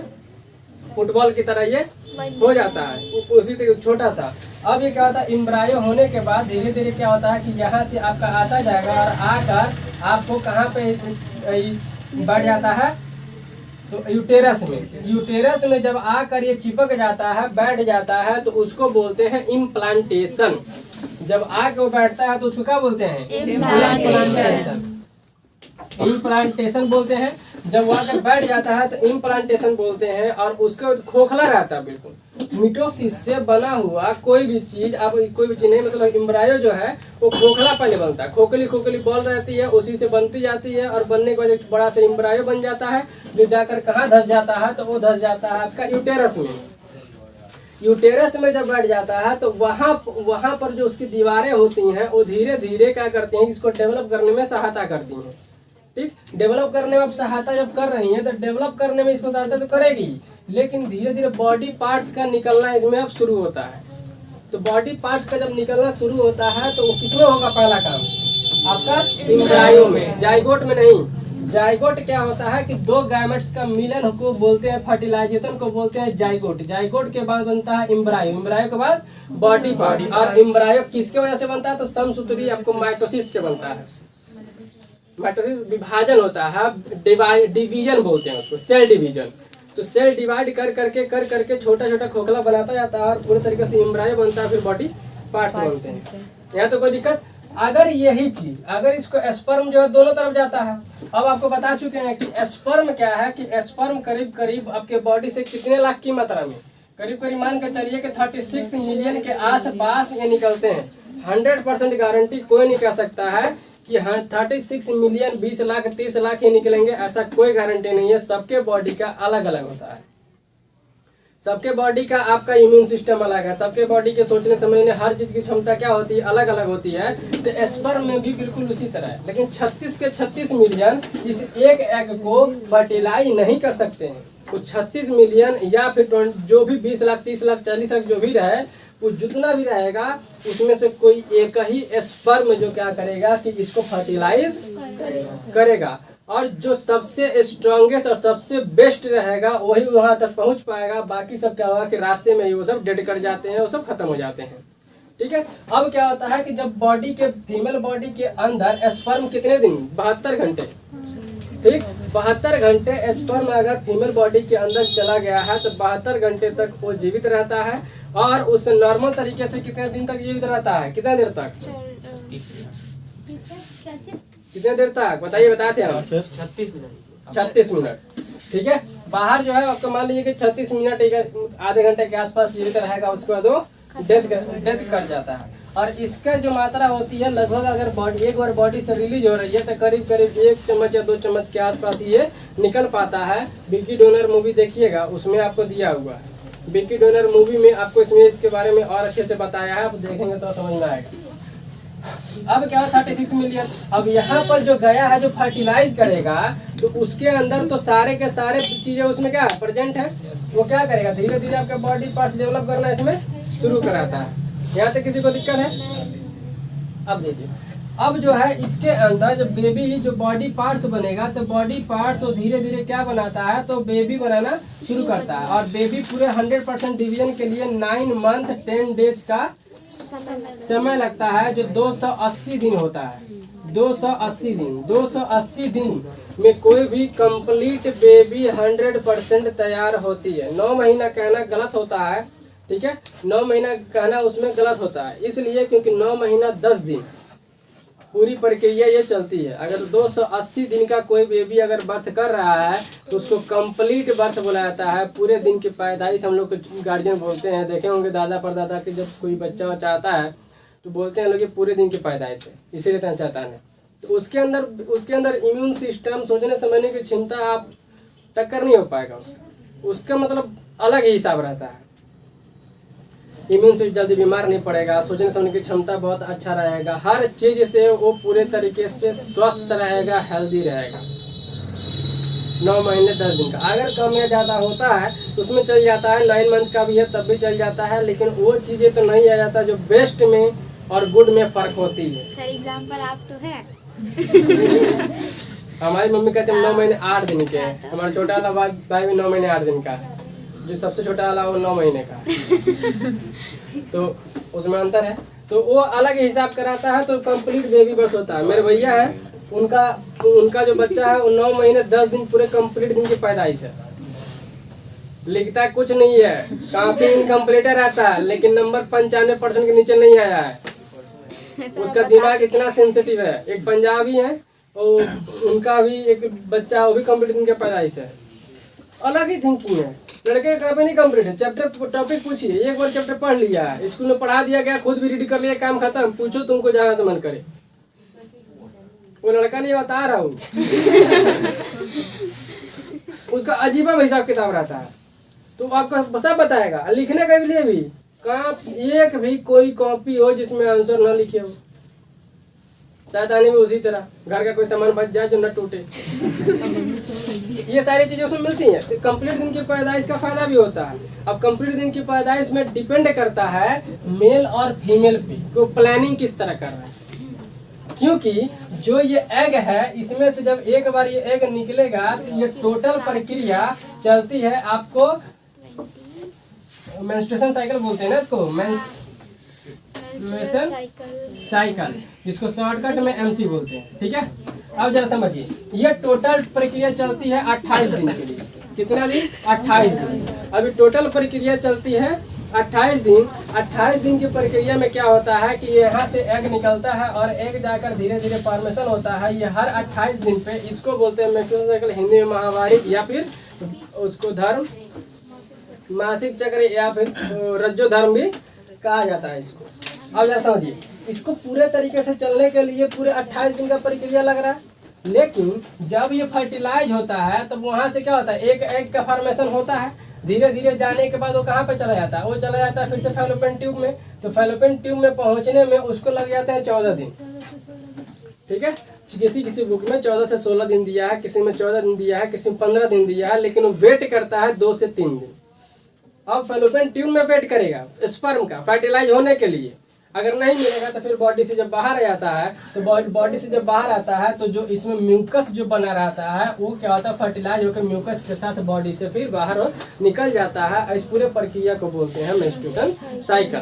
फुटबॉल की तरह ये हो जाता है, उसी तरह छोटा सा। अब ये क्या होता है, एम्ब्रायो होने के बाद धीरे धीरे क्या होता है कि यहाँ से आपका आता जाएगा, और आकर आपको कहाँ पे बढ़ जाता है तो यूटेरस में। यूटेरस में जब आकर ये चिपक जाता है, बैठ जाता है, तो उसको बोलते हैं इम्प्लांटेशन। जब आकर वो बैठता है तो उसको क्या बोलते हैं? इम्प्लांटेशन। इम्प्लांटेशन बोलते हैं। जब वो आकर बैठ जाता है तो इम्प्लांटेशन बोलते हैं। और उसको खोखला रहता है बिल्कुल। मिटोसिस से बना हुआ कोई भी चीज, आप कोई भी चीज नहीं, मतलब एम्ब्रायो जो है वो खोखला पहले बनता है, खोखली खोखली बॉल रहती है, उसी से बनती जाती है, और बनने के बाद एक बड़ा सा एम्ब्रायो बन जाता है, जो जाकर कहाँ धस जाता है तो वो धस जाता है आपका यूटेरस में। यूटेरस में जब बैठ जाता है तो वहाँ पर जो उसकी दीवारें होती हैं वो धीरे धीरे क्या करती हैं, इसको डेवलप करने में सहायता करती हैं। ठीक, डेवलप करने में अब सहायता जब कर रही है तो डेवलप करने में इसको सहायता तो करेगी, लेकिन धीरे धीरे बॉडी पार्ट्स का निकलना इसमें अब शुरू होता है। तो बॉडी पार्ट्स का जब निकलना शुरू होता है तो वो किसमें होगा पहला काम? आपका एम्ब्रायो में, जाइगोट में नहीं। जाइगोट क्या होता है कि दो गैमेट्स का मिलन को बोलते हैं, फर्टिलाइजेशन को बोलते हैं जाइगोट। जाइगोट के बाद बनता है एम्ब्रायो, एम्ब्रायो के बाद बॉडी पार्ट। और एम्ब्रायो किसके वजह से बनता है? तो समसूत्री आपको माइटोसिस से बनता है। माइटोसिस विभाजन होता है, डिवीजन बोलते हैं उसको, सेल डिवीजन। तो सेल डिवाइड कर करके छोटा छोटा खोखला बनाता जाता है और पूरे तरीके से एम्ब्रायो बनता है, फिर बॉडी पार्ट्स बनते हैं। यहाँ तो कोई दिक्कत। अगर यही चीज, अगर इसको स्पर्म जो है दोनों तरफ जाता है, अब आपको बता चुके हैं कि स्पर्म क्या है, कि स्पर्म करीब करीब आपके बॉडी से कितने लाख की मात्रा में, करीब करीब मान कर चलिए कि 36 मिलियन के आसपास ये निकलते हैं। 100% गारंटी कोई नहीं कह सकता है कि हाँ 36 मिलियन 20 लाख 30 लाख ही निकलेंगे, ऐसा कोई गारंटी नहीं है। सबके बॉडी का अलग अलग होता है, सबके बॉडी का आपका इम्यून सिस्टम अलग है, सबके बॉडी के सोचने समझने हर चीज की क्षमता क्या होती है, अलग अलग होती है। तो स्पर्म में भी बिल्कुल उसी तरह है, लेकिन 36 के 36 मिलियन इस एक एग को फर्टिलाइज नहीं कर सकते हैं। तो 36 मिलियन या फिर जो भी 20 लाख 30 लाख 40 लाख जो भी रहे, वो जितना भी रहेगा उसमें से कोई एक ही स्पर्म जो क्या करेगा कि इसको फर्टिलाइज करेगा। और जो सबसे स्ट्रॉन्गेस्ट और सबसे बेस्ट रहेगा वही वहां तक पहुंच पाएगा। बाकी सब क्या होगा कि रास्ते में ही वो सब डेड कर जाते हैं, वो सब खत्म हो जाते हैं। ठीक है। अब क्या होता है कि जब बॉडी के, फीमेल बॉडी के अंदर स्पर्म कितने दिन? 72 घंटे। ठीक, 72 घंटे स्पर्म अगर फीमेल बॉडी के अंदर चला गया है तो 72 घंटे तक वो जीवित रहता है। और उस नॉर्मल तरीके से कितने दिन तक जीवित रहता है? कितने देर तक? कितने देर तक बताइए, बताते हैं हम। 36 मिनट। ठीक है। बाहर जो है आपको मान लीजिए कि 36 मिनट आधे घंटे के आसपास जीवित रहेगा, उसके बाद वो डेथ कर जाता है। और इसका जो मात्रा होती है लगभग, अगर बॉडी एक बार बॉडी से रिलीज हो रही है तो करीब करीब 1 चम्मच या 2 चम्मच के आसपास ये निकल पाता है। विकी डोनर मूवी देखिएगा, उसमें आपको दिया हुआ है। विकी डोनर मूवी में आपको इसमें इसके बारे में और अच्छे से बताया है, आप देखेंगे तो समझ में आएगा। अब क्या है 36 मिलियन। अब यहाँ पर जो गया है जो फर्टिलाइज करेगा, तो उसके अंदर तो सारे के सारे चीजें उसमें क्या प्रेजेंट है। वो क्या करेगा, धीरे धीरे आपका बॉडी पार्ट्स डेवलप करना इसमें शुरू कराता है। यहाँ तक किसी को दिक्कत है? अब देखिए, अब जो है इसके अंदर जो बेबी जो बॉडी पार्ट्स बनेगा, तो बॉडी पार्ट्स वो धीरे धीरे क्या बनाता है, तो बेबी बनाना शुरू करता है। और बेबी पूरे 100% डिवीजन के लिए 9 मंथ 10 डेज का समय लगता है, जो 280 दिन होता है। 280 दिन में कोई भी कंप्लीट बेबी 100% तैयार होती है। 9 महीना कहना गलत होता है। ठीक है, 9 महीना कहना उसमें गलत होता है, इसलिए क्योंकि 9 महीना 10 दिन पूरी प्रक्रिया ये चलती है। अगर 280 दिन का कोई बेबी अगर बर्थ कर रहा है तो उसको कंप्लीट बर्थ बोला जाता है। पूरे दिन की पैदाइश हम लोग गार्जियन बोलते हैं, देखे होंगे दादा परदादा के, जब कोई बच्चा चाहता है तो बोलते हैं लोग कि पूरे दिन की पैदाइश है, इसीलिए इतना शैतान है। तो उसके अंदर इम्यून सिस्टम, सोचने समझने की क्षमता आप टक्कर नहीं हो पाएगा उसका मतलब अलग ही हिसाब रहता है। इम्यून से जल्दी बीमार नहीं पड़ेगा, सोचने समझने की क्षमता बहुत अच्छा रहेगा, हर चीज से वो पूरे तरीके से स्वस्थ रहेगा, हेल्दी रहेगा। 9 महीने 10 दिन का। अगर कम या ज़्यादा होता है तो उसमें चल जाता है, 9 मंथ का भी है तब भी चल जाता है, लेकिन वो चीज़ें तो नहीं आ जाता जो बेस्ट में और गुड में फ़र्क होती है। सर एग्जाम्पल आप तो है। हमारी मम्मी कहते हैं 9 महीने 8 दिन के हैं, हमारा छोटा वाला भाई भी 9 महीने 8 दिन का है, जो सबसे छोटा वाला वो 9 महीने का है। तो उसमें अंतर है, तो वो अलग हिसाब कराता है, तो कंप्लीट बेबी बर्थ होता है। मेरे भैया है, उनका जो बच्चा है वो 9 महीने 10 दिन पूरे कंप्लीट दिन की पैदाइश है। लिखता कुछ नहीं है, कॉपी इनकम्प्लीट रहता है, लेकिन नंबर 95% के नीचे नहीं आया है। उसका दिमाग इतना सेंसिटिव है। एक पंजाबी है, उनका भी एक बच्चा, वो भी कंप्लीट दिन की पैदाइश है। अलग ही थिंकिंग है। लड़के का भी नहीं कंप्लीट है। चैप्टर टॉपिक पूछिए, एक बार चैप्टर पढ़ लिया, स्कूल में पढ़ा दिया गया, खुद भी रीड कर लिया, काम खत्म। पूछो तुमको जहाँ से मन करे। वो लड़का नहीं बता रहा हूँ। उसका अजीबा हिसाब किताब रहता है, तो आपको सब बताएगा। लिखने के लिए भी एक भी कोई कॉपी हो जिसमें आंसर ना लिखे हो, शैतानी भी उसी तरह, घर का कोई सामान बच जाए जो न टूटे। ये सारी चीजें उसमें मिलती हैं। तो कंप्लीट दिन की पैदाइश का फायदा भी होता है। अब कंप्लीट दिन की पैदाइश में डिपेंड करता है मेल और फीमेल पे को प्लानिंग किस तरह कर रहा है, क्योंकि जो ये एग है इसमें से जब एक बार ये एग निकलेगा तो ये टोटल प्रक्रिया चलती है आपको मेंस्ट्रुएशन साइकिल बोलते हैं ना इसको, मेंस्ट्रुएशन साइकिल, जिसको शॉर्टकट में एमसी बोलते हैं। ठीक है, अब जरा समझिए, ये टोटल प्रक्रिया चलती है 28 दिन के लिए। कितना दिन? 28 दिन। अभी टोटल प्रक्रिया चलती है 28 दिन। 28 दिन की प्रक्रिया में क्या होता है कि यहाँ से एग निकलता है और एग जाकर धीरे धीरे फॉर्मेशन होता है। ये हर 28 दिन पे, इसको बोलते हैं मेंस्ट्रुएशन साइकिल, हिंदी में माहवारी या फिर उसको धर्म, मासिक चक्र या फिर रज्जो धर्म भी कहा जाता है इसको। अब जरा समझिए, इसको पूरे तरीके से चलने के लिए पूरे 28 दिन का प्रक्रिया लग रहा है, लेकिन जब ये फर्टिलाइज होता है तब वहाँ से क्या होता है, एक एग का फॉर्मेशन होता है। धीरे धीरे जाने के बाद वो कहाँ पे चला जाता है, वो चला जाता है फिर से फैलोपियन ट्यूब में। तो फैलोपियन ट्यूब में पहुँचने में उसको लग जाते हैं 14 दिन। ठीक है, किसी किसी बुक में 14 से 16 दिन दिया है, किसी में 14 दिन दिया है, किसी में 15 दिन दिया है, लेकिन वो वेट करता है 2 से 3 दिन। अब फैलोपियन ट्यूब में वेट करेगा स्पर्म का फर्टिलाइज होने के लिए। अगर नहीं मिलेगा तो फिर बॉडी से जब बाहर आ जाता है, तो बॉडी से जब बाहर आता है तो जो इसमें म्यूकस जो बना रहता है वो क्या होता है, फर्टिलाइज होकर म्यूकस के साथ बॉडी से फिर बाहर निकल जाता है। इस पूरे प्रक्रिया को बोलते हैं मेंस्ट्रुएशन साइकिल।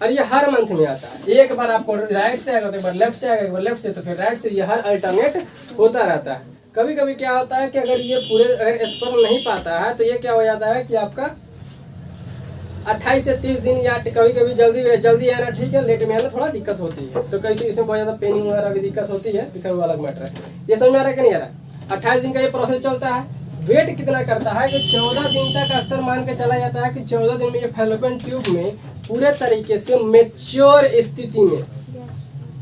और ये हर मंथ में आता है। एक बार आपको राइट से आएगा तो एक बार लेफ्ट से आएगा, एक बार लेफ्ट से तो फिर राइट से, ये हर अल्टरनेट होता रहता है। कभी कभी क्या होता है कि अगर ये पूरे अगर स्पर्म नहीं पाता है तो ये क्या हो जाता है कि आपका 28 से 30 दिन या कभी कभी जल्दी आना ठीक है, लेट में आना थोड़ा दिक्कत होती है। तो कैसे इसमें बहुत ज़्यादा पेनिंग वगैरह भी दिक्कत होती है, फिर वो अलग मैटर है। ये समझ में आ रहा है कि नहीं आ रहा? 28 दिन का ये प्रोसेस चलता है। वेट कितना करता है कि 14 दिन तक अक्सर मान के चला जाता है कि 14 दिन में ये फैलोपियन ट्यूब में पूरे तरीके से मेच्योर स्थिति में,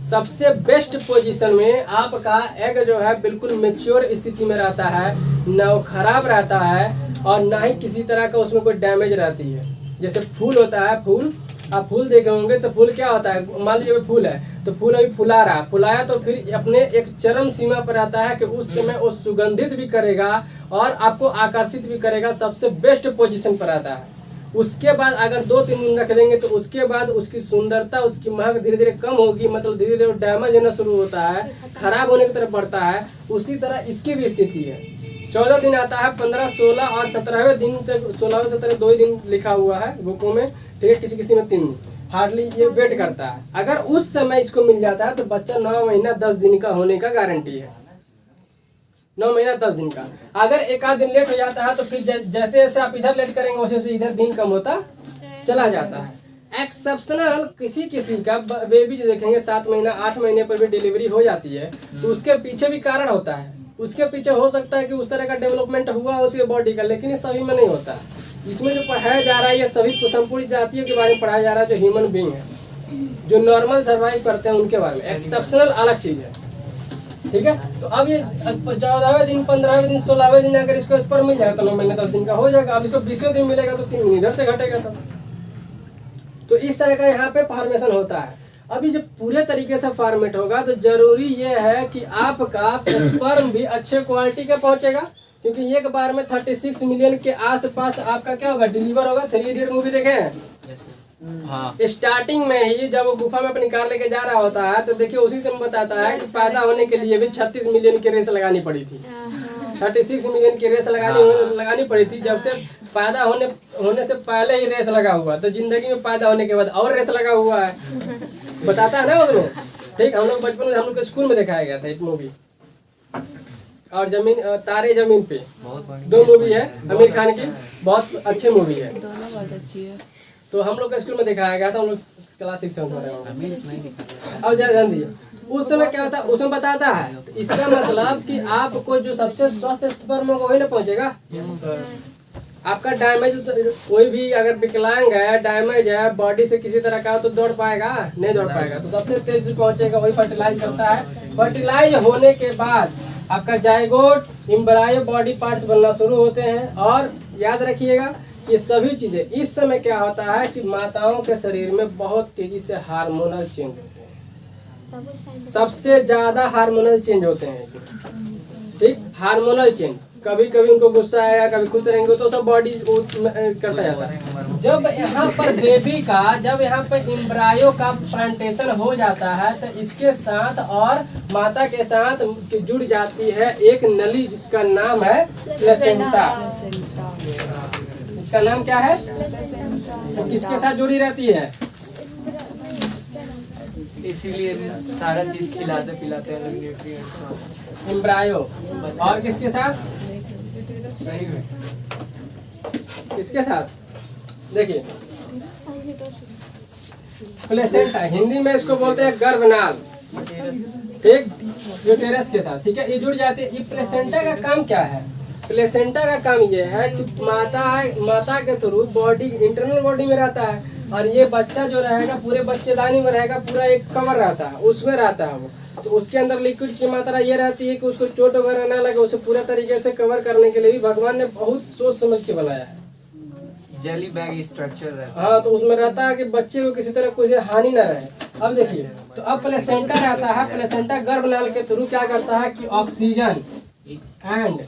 सबसे बेस्ट पोजीशन में आपका एग जो है बिल्कुल मेच्योर स्थिति में रहता है, ना वो खराब रहता है और ना ही किसी तरह का उसमें कोई डैमेज रहती है। जैसे फूल होता है, फूल आप फूल देखे होंगे तो फूल क्या होता है, मान लीजिए फूल है तो फूल अभी फुला रहा, फुलाया तो फिर अपने एक चरम सीमा पर आता है कि उस समय वो सुगंधित भी करेगा और आपको आकर्षित भी करेगा, सबसे बेस्ट पोजीशन पर आता है। उसके बाद अगर 2-3 दिन रख देंगे तो उसके बाद उसकी सुंदरता, उसकी महक धीरे धीरे कम होगी, मतलब धीरे धीरे डैमेज होना शुरू होता है, खराब होने की तरफ बढ़ता है। उसी तरह इसकी भी स्थिति है। 14 दिन आता है, 15, 16 और 17वें दिन तक, 16वें 17 2 ही दिन लिखा हुआ है बुकों में, ठीक है, किसी में 3 हार्डली ये वेट करता है। अगर उस समय इसको मिल जाता है तो बच्चा 9 महीना 10 दिन का होने का गारंटी है। 9 महीना 10 दिन का। अगर एक आध दिन लेट हो जाता है तो फिर जैसे जैसे आप इधर लेट करेंगे वैसे वैसे इधर दिन कम होता चला जाता है। एक्सेप्शनल किसी का बेबी जो देखेंगे 7 महीना 8 महीने पर भी डिलीवरी हो जाती है, तो उसके पीछे भी कारण होता है। उसके पीछे हो सकता है कि उस तरह का डेवलपमेंट हुआ उसके बॉडी का, लेकिन ये सभी में नहीं होता। इसमें जो पढ़ाया जा रहा है ये सभी संपूर्ण जातियों के बारे में पढ़ाया जा रहा है, जो ह्यूमन बीइंग है, जो नॉर्मल सर्वाइव करते हैं उनके बारे में। एक्सेप्शनल अलग चीज़ है, ठीक है। तो अब ये 14वें दिन, 15वें दिन, 16वें दिन अगर इसको स्पर्म मिल जाएगा तो 9 महीने 10 दिन का हो जाएगा। अब इसको 20वें दिन मिलेगा तो 3 दिन इधर से घटेगा तब। तो इस तरह का यहाँ पे फॉर्मेशन होता है। अभी जब पूरे तरीके से फॉर्मेट होगा तो जरूरी ये है कि आपका स्पर्म भी अच्छे क्वालिटी का पहुंचेगा, क्योंकि एक बार में 36 मिलियन के आसपास आपका क्या होगा, डिलीवर होगा। 3 इडियट मूवी देखे हैं? हाँ। स्टार्टिंग में ही जब वो गुफा में अपनी कार लेके जा रहा होता है तो देखिए उसी से बताता है कि पैदा होने के लिए भी 36 मिलियन की रेस लगानी पड़ी थी। 36 मिलियन की रेस लगानी पड़ी थी। जब से पैदा होने से पहले ही रेस लगा हुआ, तो जिंदगी में पैदा होने के बाद और रेस लगा हुआ है, बताता है ना उसमें। ठीक, हम लोग बचपन में हम लोग के स्कूल में दिखाया गया था एक मूवी। और तारे जमीन पे 2 मूवी है आमिर खान की, बहुत अच्छी मूवी है, दोनों बहुत अच्छी है। तो हम लोग के स्कूल में दिखाया गया था, हम लोग क्लास 6 में पढ़े होंगे। अब जरा ध्यान दीजिए, उस समय क्या होता है, उसमें बताता है इसका मतलब कि आपको जो सबसे स्वस्थ स्पर्म होगा वही ना पहुंचेगा। आपका डैमेज तो कोई भी अगर विकलांग है, डैमेज है बॉडी से किसी तरह का, तो दौड़ पाएगा? नहीं दौड़ पाएगा। तो सबसे तेज जो पहुंचेगा वही फर्टिलाइज करता है। फर्टिलाइज होने के बाद आपका जाइगोट, एम्ब्रायो, बॉडी पार्ट्स बनना शुरू होते हैं। और याद रखिएगा ये सभी चीजें, इस समय क्या होता है कि माताओं के शरीर में बहुत तेजी से हार्मोनल चेंज होते हैं। तब उस टाइम पे सबसे ज्यादा हार्मोनल चेंज होते हैं इसमें, ठीक, हार्मोनल चेंज। कभी कभी उनको गुस्सा आएगा, कभी खुश रहेंगे, तो सब बॉडी करता जाता है। जब यहाँ पर बेबी का, जब यहाँ पर एम्ब्रायो का प्लांटेशन हो जाता है तो इसके साथ और माता के साथ जुड़ जाती है एक नली जिसका नाम है प्लेसेंटा। इसका नाम क्या है? तो किसके साथ जुड़ी रहती है? इसीलिए सारा चीज खिलाते पिलाते हैं लोग, न्यूट्रिएंट्स। एम्ब्रायो और किसके साथ? सही में किसके साथ? देखिए प्लेसेंटा, हिंदी में इसको बोलते हैं गर्भनाल, ठीक, यूटेरस के साथ, ठीक है, ये जुड़ जाते हैं। ये प्लेसेंटा का काम क्या है? प्लेसेंटा का काम ये है कि माता के थ्रू बॉडी, इंटरनल बॉडी में रहता है, और ये बच्चा जो रहेगा पूरे बच्चेदानी में रहेगा, पूरा एक कवर रहता है, उसमें रहता है वो। तो उसके अंदर लिक्विड की मात्रा ये रहती है कि उसको चोट वगैरह ना लगे, उसे पूरे तरीके से कवर करने के लिए भी भगवान ने बहुत सोच समझ के बनाया है। जेली बैग स्ट्रक्चर रहता हाँ, तो उसमें रहता है कि बच्चे को किसी तरह कोई हानि ना रहे। अब देखिए, तो अब प्लेसेंटा रहता है, प्लेसेंटा गर्भनाल के थ्रू क्या करता है कि oxygen and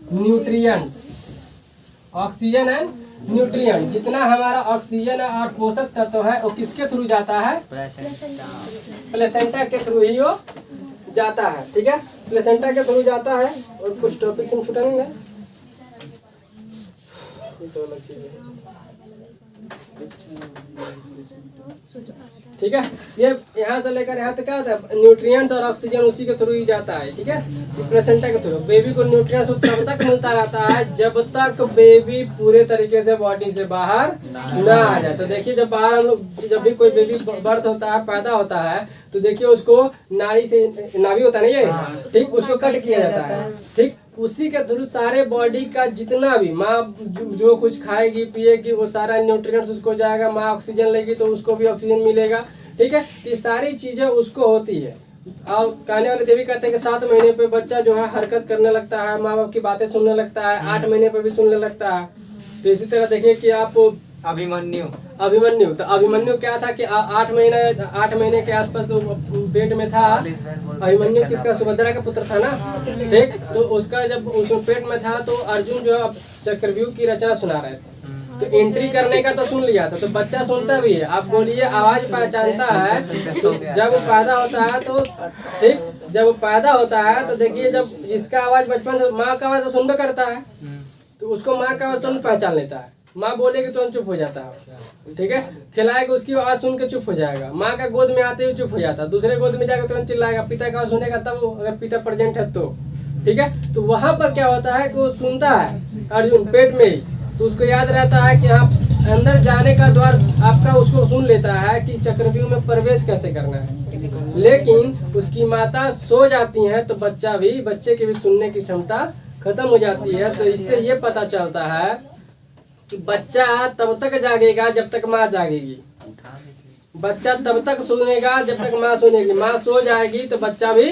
nutrients, oxygen and nutrient, जितना हमारा ऑक्सीजन और पोषक तत्व है वो किसके थ्रू जाता है? प्लेसेंटा के थ्रू ही वो जाता है, ठीक है, प्लेसेंटा के थ्रू जाता है। और कुछ टॉपिक हम छुटाएंगे, ये तो अलग चीज है, ठीक है। ये यहाँ से लेकर यहाँ तक क्या होता है? न्यूट्रिएंट्स और ऑक्सीजन उसी के थ्रू ही जाता है, ठीक है, प्लेसेंटा के थ्रू। बेबी को न्यूट्रिएंट्स तब तक मिलता रहता है जब तक बेबी पूरे तरीके से बॉडी से बाहर ना आ जाए। तो देखिए, जब बाहर हम लोग, जब भी कोई बेबी बर्थ होता है, पैदा होता है, तो देखिए उसको नाड़ी से, नाभि होता है ना ये, ठीक, उसको कट किया जाता है, ठीक, उसी के थ्रू सारे बॉडी का जितना भी माँ जो कुछ खाएगी पिएगी वो सारा न्यूट्रिएंट्स उसको जाएगा, माँ ऑक्सीजन लेगी तो उसको भी ऑक्सीजन मिलेगा, ठीक है। ये सारी चीजें उसको होती है। और कहने वाले ये भी कहते हैं कि 7 महीने पे बच्चा जो है हरकत करने लगता है, माँ बाप की बातें सुनने लगता है, 8 महीने पे भी सुनने लगता है। तो इसी तरह देखिए कि आप अभिमन्यु तो अभिमन्यु क्या था कि 8 महीने के आसपास तो पेट में था। अभिमन्यु किसका? सुभद्रा का पुत्र था ना, ठीक। तो उसका जब उसमें पेट में था तो अर्जुन जो है चक्रव्यूह की रचना सुना रहे थे, तो एंट्री करने का तो सुन लिया था, तो बच्चा सुनता भी है। आप बोलिए, आवाज पहचानता है। तो जब वो पैदा होता है तो, ठीक, जब वो पैदा होता है तो देखिए, जब इसका आवाज बचपन से माँ का आवाज तो सुनबे करता है, तो उसको माँ का आवाज तुरंत पहचान लेता है। माँ बोलेगी तुरंत चुप हो जाता है, ठीक है, खिलाएगा उसकी आवाज सुन के चुप हो जाएगा। माँ का गोद में आते हुए चुप हो जाता है, दूसरे गोद में जाकर तुरंत चिल्लाएगा, पिता का आवाज सुनेगा तब, अगर पिता प्रेजेंट है तो, ठीक है। तो वहां पर क्या होता है कि वो सुनता है अर्जुन पेट में ही, तो उसको याद रहता है कि आप अंदर जाने का द्वार आपका, उसको सुन लेता है कि चक्रव्यूह में प्रवेश कैसे करना है। लेकिन उसकी माता सो जाती है तो बच्चे की भी सुनने की क्षमता खत्म हो जाती है। तो इससे ये पता चलता है कि बच्चा तब तक जागेगा जब तक माँ जागेगी, बच्चा तब तक सुनेगा जब तक माँ सुनेगी, माँ सो जाएगी तो बच्चा भी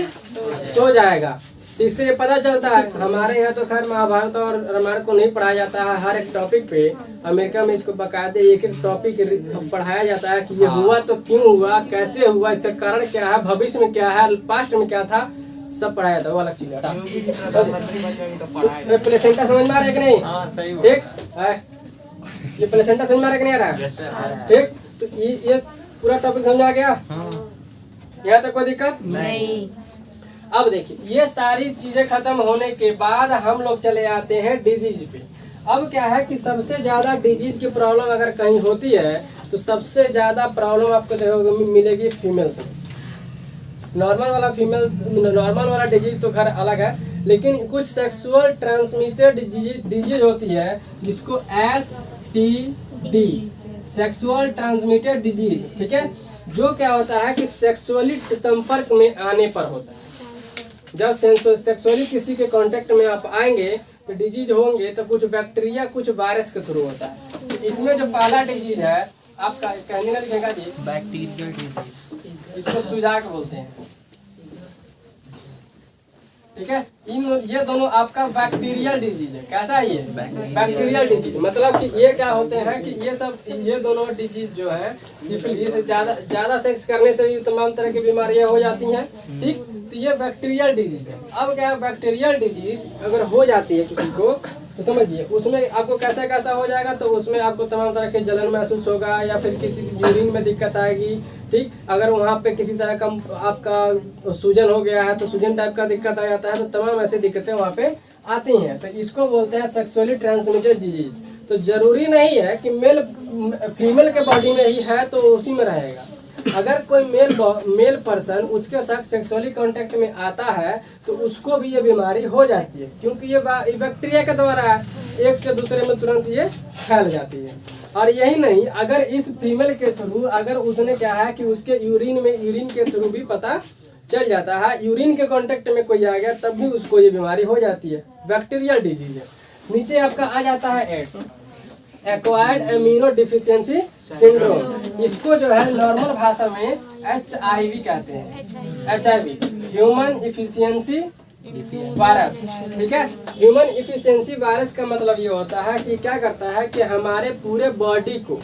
सो जाएगा। तो इससे ये पता चलता है। हमारे यहाँ तो खैर महाभारत और रामायण को नहीं पढ़ाया जाता है हर एक टॉपिक पे, अमेरिका में इसको बाकायदे एक टॉपिक पढ़ाया जाता है कि ये हुआ तो क्यों हुआ, कैसे हुआ, इसका कारण क्या है, भविष्य में क्या है, पास्ट में क्या था, सब पढ़ाया था। वो अलग चीज है। प्लेसेंटा समझ में आ रहा है कि नहीं? ठीक है, ये प्लेसेंटा समझ में आ रहा है कि नहीं आ रहा है? ठीक, तो ये पूरा टॉपिक समझ आ गया? यहाँ तक कोई दिक्कत नहीं। अब देखिए, ये सारी चीजें खत्म होने के बाद हम लोग चले आते हैं डिजीज पे। अब क्या है कि सबसे ज्यादा डिजीज की प्रॉब्लम अगर कहीं होती है तो सबसे ज्यादा प्रॉब्लम आपको देखोगे मिलेगी फीमेल से। नॉर्मल वाला डिजीज तो खैर अलग है, लेकिन कुछ सेक्सुअल ट्रांसमिटेड डिजीज होती है जिसको STD, सेक्सुअल ट्रांसमिटेड डिजीज, ठीक है, जो क्या होता है कि सेक्सुअली संपर्क में आने पर होता है। जब सेक्सुअली किसी के कांटेक्ट में आप आएंगे तो डिजीज होंगे, तो कुछ बैक्टीरिया कुछ वायरस के थ्रू होता है। तो इसमें जो पहला डिजीज है आपका, इसका हिंदी में लिखेगा जी, बैक्टीरियल डिजीज, इसको सुजाक बोलते हैं। ठीक है। ये दोनों आपका बैक्टीरियल डिजीज है। कैसा है ये? Bacterial disease. मतलब कि ये क्या होते हैं कि ये दोनों डिजीज जो है सिफिलिस, ज्यादा सेक्स करने से भी तमाम तरह की बीमारियां हो जाती हैं, ठीक। तो ये बैक्टीरियल डिजीज है। अब क्या है, बैक्टीरियल डिजीज अगर हो जाती है किसी को तो समझिए उसमें आपको कैसा कैसा हो जाएगा। तो उसमें आपको तमाम तरह के जलन महसूस होगा या फिर किसी यूरिन में दिक्कत आएगी, ठीक। अगर वहाँ पे किसी तरह का आपका सूजन हो गया है तो सूजन टाइप का दिक्कत आ जाता है। तो तमाम ऐसी दिक्कतें वहाँ पे आती हैं। तो इसको बोलते हैं सेक्सुअली ट्रांसमिटेड डिजीज। तो जरूरी नहीं है कि फीमेल के बॉडी में ही है तो उसी में रहेगा। अगर कोई मेल पर्सन उसके साथ सेक्सुअली कांटेक्ट में आता है तो उसको भी ये बीमारी हो जाती है, क्योंकि ये बैक्टीरिया के द्वारा है, एक से दूसरे में तुरंत ये फैल जाती है। और यही नहीं, अगर इस फीमेल के थ्रू अगर उसने क्या है कि उसके यूरिन के थ्रू भी पता चल जाता है, यूरिन के कांटेक्ट में कोई आ गया तब भी उसको ये बीमारी हो जाती है। बैक्टीरियल डिजीज है। नीचे आपका आ जाता है AIDS, acquired immuno deficiency syndrome. इसको जो है नॉर्मल भाषा में HIV कहते हैं। HIV ह्यूमन इफिशियंसी वायरस, ठीक है। ह्यूमन इफिशियंसी वायरस का मतलब ये होता है कि क्या करता है कि हमारे पूरे बॉडी को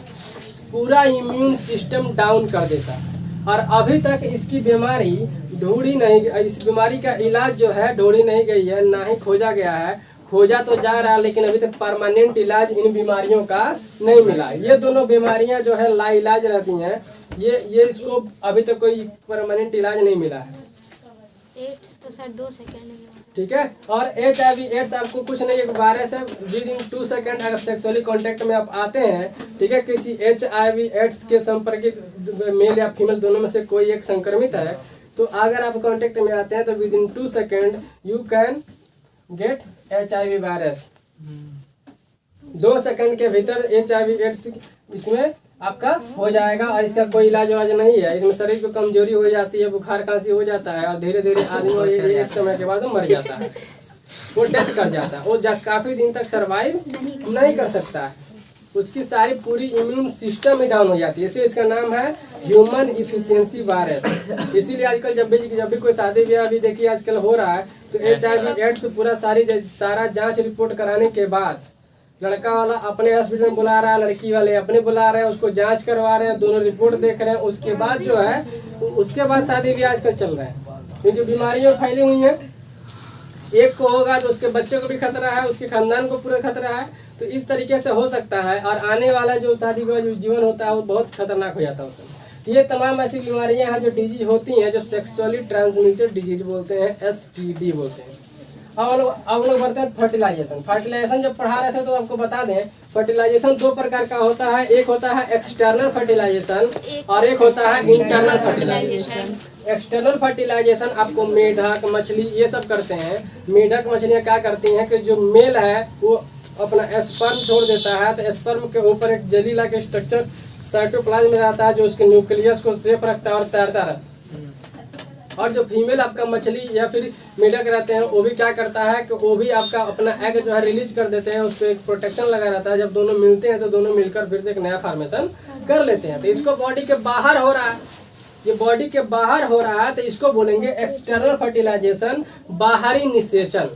पूरा इम्यून सिस्टम डाउन कर देता है। और अभी तक इसकी बीमारी ढूंढी नहीं, इस बीमारी का इलाज जो है ढूंढी नहीं गई है, ना ही खोजा गया है। खोजा तो जा रहा है लेकिन अभी तक परमानेंट इलाज इन बीमारियों का नहीं मिला। ये दोनों बीमारियां जो है लाइलाज रहती हैं। ये इसको अभी तक कोई परमानेंट इलाज नहीं मिला है। एड्स तो सर 2 सेकंड में हो ठीक है। और HIV एड्स आपको कुछ नहीं, एक वायरस है। विद इन 2 सेकंड अगर सेक्सुअली कांटेक्ट में आप आते हैं, ठीक है, किसी HIV एड्स के संपर्कित मेल या फीमेल दोनों में से कोई एक संक्रमित है, तो अगर आप कांटेक्ट में आते हैं तो with in 2 second you can get HIV virus. 2 second के भीतर HIV एड्स इसमें आपका हो जाएगा। और इसका कोई इलाज नहीं है। इसमें शरीर को कमजोरी हो जाती है, बुखार खांसी हो जाता है और धीरे धीरे आदमी एक समय के बाद मर जाता है, वो डेथ कर जाता है। वो काफी दिन तक सरवाइव नहीं कर सकता है, उसकी सारी पूरी इम्यून सिस्टम ही डाउन हो जाती है। इसलिए इसका नाम है ह्यूमन इफिशियंसी वायरस। इसीलिए आजकल जब भी कोई शादी ब्याह भी देखिए आजकल हो रहा है तो HIV एड्स पूरा सारा जांच रिपोर्ट कराने के बाद लड़का वाला अपने हॉस्पिटल में बुला रहा है, लड़की वाले अपने बुला रहे हैं, उसको जांच करवा रहे हैं, दोनों रिपोर्ट देख रहे हैं। उसके बाद जो है उसके बाद शादी भी आजकल चल रहा है, क्योंकि बीमारियां फैली हुई हैं। एक को होगा तो उसके बच्चे को भी खतरा है, उसके खानदान को पूरा खतरा है। तो इस तरीके से हो सकता है और आने वाला जो शादी का जो जीवन होता है वो बहुत खतरनाक हो जाता है उसमें। ये तमाम ऐसी बीमारियां हैं जो डिजीज होती हैं, जो सेक्सुअली ट्रांसमिटेड डिजीज बोलते हैं, STD बोलते हैं। अब लोग बढ़ते हैं फर्टिलाइजेशन। जब पढ़ा रहे थे तो आपको बता दें, फर्टिलाइजेशन 2 प्रकार का होता है। एक होता है एक्सटर्नल फर्टिलाइजेशन और एक होता है इंटरनल फर्टिलाइजेशन। एक्सटर्नल फर्टिलाइजेशन आपको मेढक मछली ये सब करते हैं। मेढक मछलियाँ क्या करती हैं कि जो मेल है वो अपना स्पर्म छोड़ देता है, तो स्पर्म के ऊपर एक जेली के स्ट्रक्चर साइटोप्लाज्म में रहता है जो उसके न्यूक्लियस को सेफ रखता है और तैरता रहता है। और जो फीमेल आपका मछली या फिर मेढक रहते हैं वो भी क्या करता है कि वो भी आपका अपना एग जो है रिलीज कर देते हैं, उस पर एक प्रोटेक्शन लगा रहता है। जब दोनों मिलते हैं तो दोनों मिलकर फिर से एक नया फॉर्मेशन कर लेते हैं। तो इसको बॉडी के बाहर हो रहा है, ये बॉडी के बाहर हो रहा है तो इसको बोलेंगे एक्सटर्नल फर्टिलाइजेशन, बाहरी निषेचन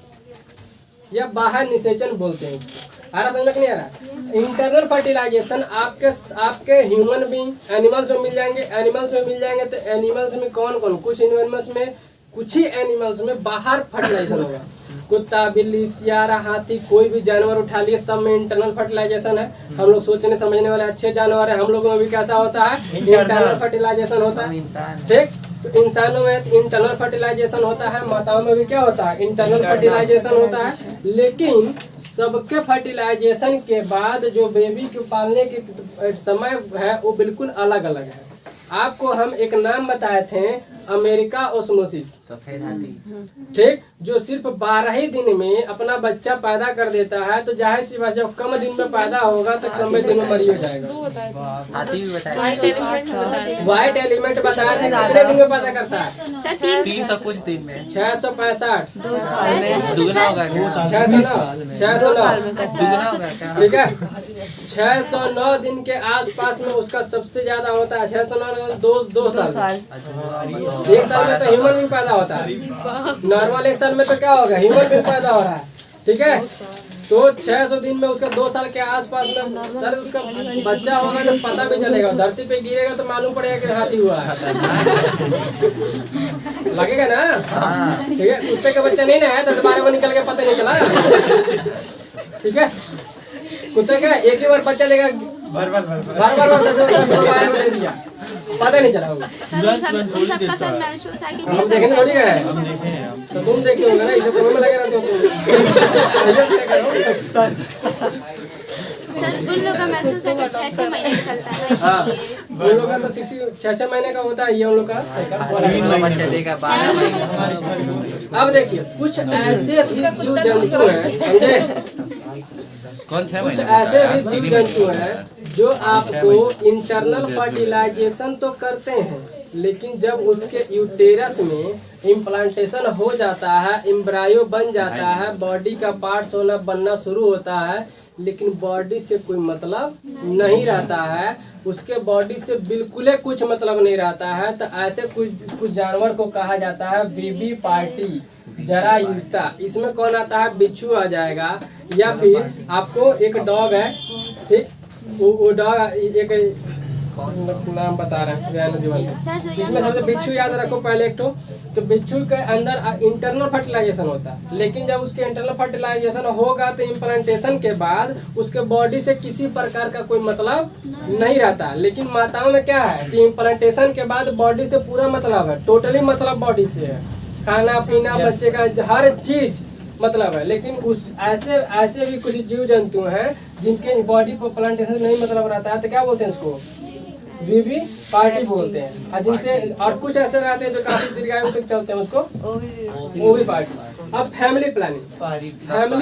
या बाहर निषेचन बोलते हैं इसको। आ रहा समझ में नहीं आ रहा? इंटरनल फर्टिलाइजेशन आपके ह्यूमन बीइंग एनिमल्स में मिल जाएंगे। तो एनिमल्स में कौन कुछ ही एनिमल्स में बाहर फर्टिलाइजेशन होगा। कुत्ता, बिल्ली, सियारा, हाथी, कोई भी जानवर उठा लिए, सब में इंटरनल फर्टिलाइजेशन है। हम लोग सोचने समझने वाले अच्छे जानवर है, हम लोगों में भी कैसा होता है? इंटरनल फर्टिलाइजेशन होता है, ठीक। तो इंसानों में इंटरनल फर्टिलाइजेशन होता है, माताओं में भी क्या होता है? इंटरनल फर्टिलाइजेशन होता है। लेकिन सबके फर्टिलाइजेशन के बाद जो बेबी को पालने की समय है वो बिल्कुल अलग अलग है। आपको हम एक नाम बताए थे, अमेरिका ओस्मोसिस, सफेद हाथी, ठीक, जो सिर्फ 12 ही दिन में अपना बच्चा पैदा कर देता है। तो जाहिर सी बात जब कम दिन में पैदा होगा तो कम दिन में मरी हो जाएगा। हाथी भी बताया, व्हाइट एलिमेंट बताया था, कितने दिन में पैदा करता है? 300 कुछ दिन में, 665, दुगना होगा क्या? 609, दुगना होगा क्या? ठीक है। 609 दिन के आसपास में उसका सबसे ज्यादा होता है। 609 दो साल। एक साल में तो ह्यूमन बीइंग पैदा होता है। नॉर्मल एक साल में तो क्या होगा, ह्यूमन बीइंग पैदा हो रहा है। ठीक है, तो 600 दिन में उसका 2 साल के आसपास में सर उसका बच्चा होगा तो पता भी चलेगा। धरती पे गिरेगा तो मालूम पड़ेगा कि हाथी हुआ है। लगेगा ना? ठीक है, कुत्ते का बच्चा नहीं ना है 10-12 को निकल के पता नहीं चला। ठीक है, कुत्ते का एक ही बार बच्चा देगा, बार 10-12 को दे दिया, पता नहीं चला होगा। सर उन सबका सर मेंस्ट्रुअल साइकिल हम देखे थोड़ी है, तो तुम देखे होगे ना, इसे तुम्हें में लगे रहते हो तुम। सर उन लोग का मेंस्ट्रुअल साइकिल 6-6 महीने का चलता है। हाँ, उन लोग का तो 6 महीने का होता है, ये उन लोग का। अब देखिए कुछ ऐसे भी जीव जंतु हैं, समझे, कुछ ऐसे भी जीव जंतु हैं जो आपको इंटरनल फर्टिलाइजेशन तो करते हैं, लेकिन जब उसके यूटेरस में इम्प्लांटेशन हो जाता है, एम्ब्रायो बन जाता है, बॉडी का पार्ट्स होना बनना शुरू होता है, लेकिन बॉडी से कोई मतलब नहीं रहता है, उसके बॉडी से बिल्कुल कुछ मतलब नहीं रहता है, तो ऐसे कुछ जानवर को कहा जाता है बीबी पार्टी, जरायुता। इसमें कौन आता है, बिच्छू आ जाएगा, या फिर आपको एक डॉग है, ठीक, वो डॉग एक नाम बता रहे हैं, इसमें सबसे बिच्छू याद रखो पहले एक तो बिच्छू के अंदर इंटरनल फर्टिलाइजेशन होता है, लेकिन जब उसके इंटरनल फर्टिलाइजेशन होगा तो इम्प्लांटेशन के बाद उसके बॉडी से किसी प्रकार का कोई मतलब नहीं रहता। लेकिन माताओं में क्या है कि इम्प्लांटेशन के बाद बॉडी से पूरा मतलब है, टोटली मतलब बॉडी से है, खाना पीना बच्चे का हर चीज मतलब है। लेकिन उस ऐसे भी कुछ जीव जंतु हैं जिनके बॉडी पर प्लांटेशन नहीं मतलब रहता है, तो क्या बोलते हैं इसको, बीबी पार्टी बोलते हैं। और जिनसे और कुछ ऐसे रहते हैं जो काफी दीर्घायु तक चलते हैं, उसको ओवी पार्टी। अब फैमिली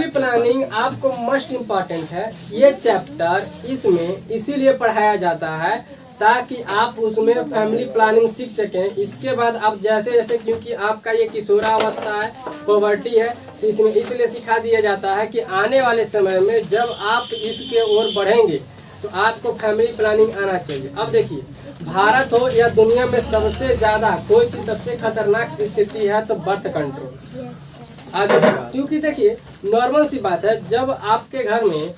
प्लानिंग आपको मस्ट इम्पॉर्टेंट है। ये चैप्टर इसमें इसीलिए पढ़ाया जाता है ताकि आप उसमें फैमिली प्लानिंग सीख सकें। इसके बाद आप जैसे जैसे, क्योंकि आपका ये किशोरावस्था है, पॉवर्टी है, तो इसमें इसलिए सिखा दिया जाता है कि आने वाले समय में जब आप इसके ओर बढ़ेंगे तो आपको फैमिली प्लानिंग आना चाहिए। अब देखिए, भारत हो या दुनिया में सबसे ज्यादा कोई चीज सबसे खतरनाक स्थिति है तो बर्थ कंट्रोल। अगर क्योंकि देखिए नॉर्मल सी बात है, जब आपके घर में